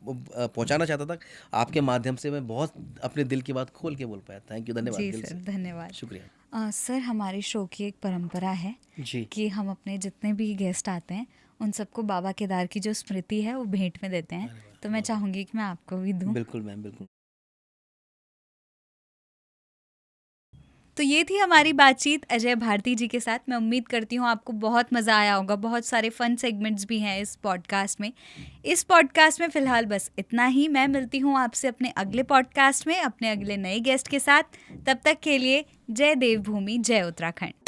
पहुंचाना चाहता था, आपके माध्यम से मैं बहुत अपने दिल की बात खोल के बोल पाया। थैंक यू, धन्यवाद जी दिल सर, से, धन्यवाद। शुक्रिया। सर, हमारे शो की एक परंपरा है जी, कि हम अपने जितने भी गेस्ट आते हैं उन सबको बाबा केदार की जो स्मृति है वो भेंट में देते हैं। अरे वाह, तो मैं बहुत चाहूँगी कि मैं आपको भी दूँ। बिल्कुल मैम, बिल्कुल। तो ये थी हमारी बातचीत अजय भारती जी के साथ। मैं उम्मीद करती हूँ आपको बहुत मज़ा आया होगा। बहुत सारे फन सेगमेंट्स भी हैं इस पॉडकास्ट में। इस पॉडकास्ट में फ़िलहाल बस इतना ही। मैं मिलती हूँ आपसे अपने अगले पॉडकास्ट में अपने अगले नए गेस्ट के साथ। तब तक के लिए जय देवभूमि, जय उत्तराखंड।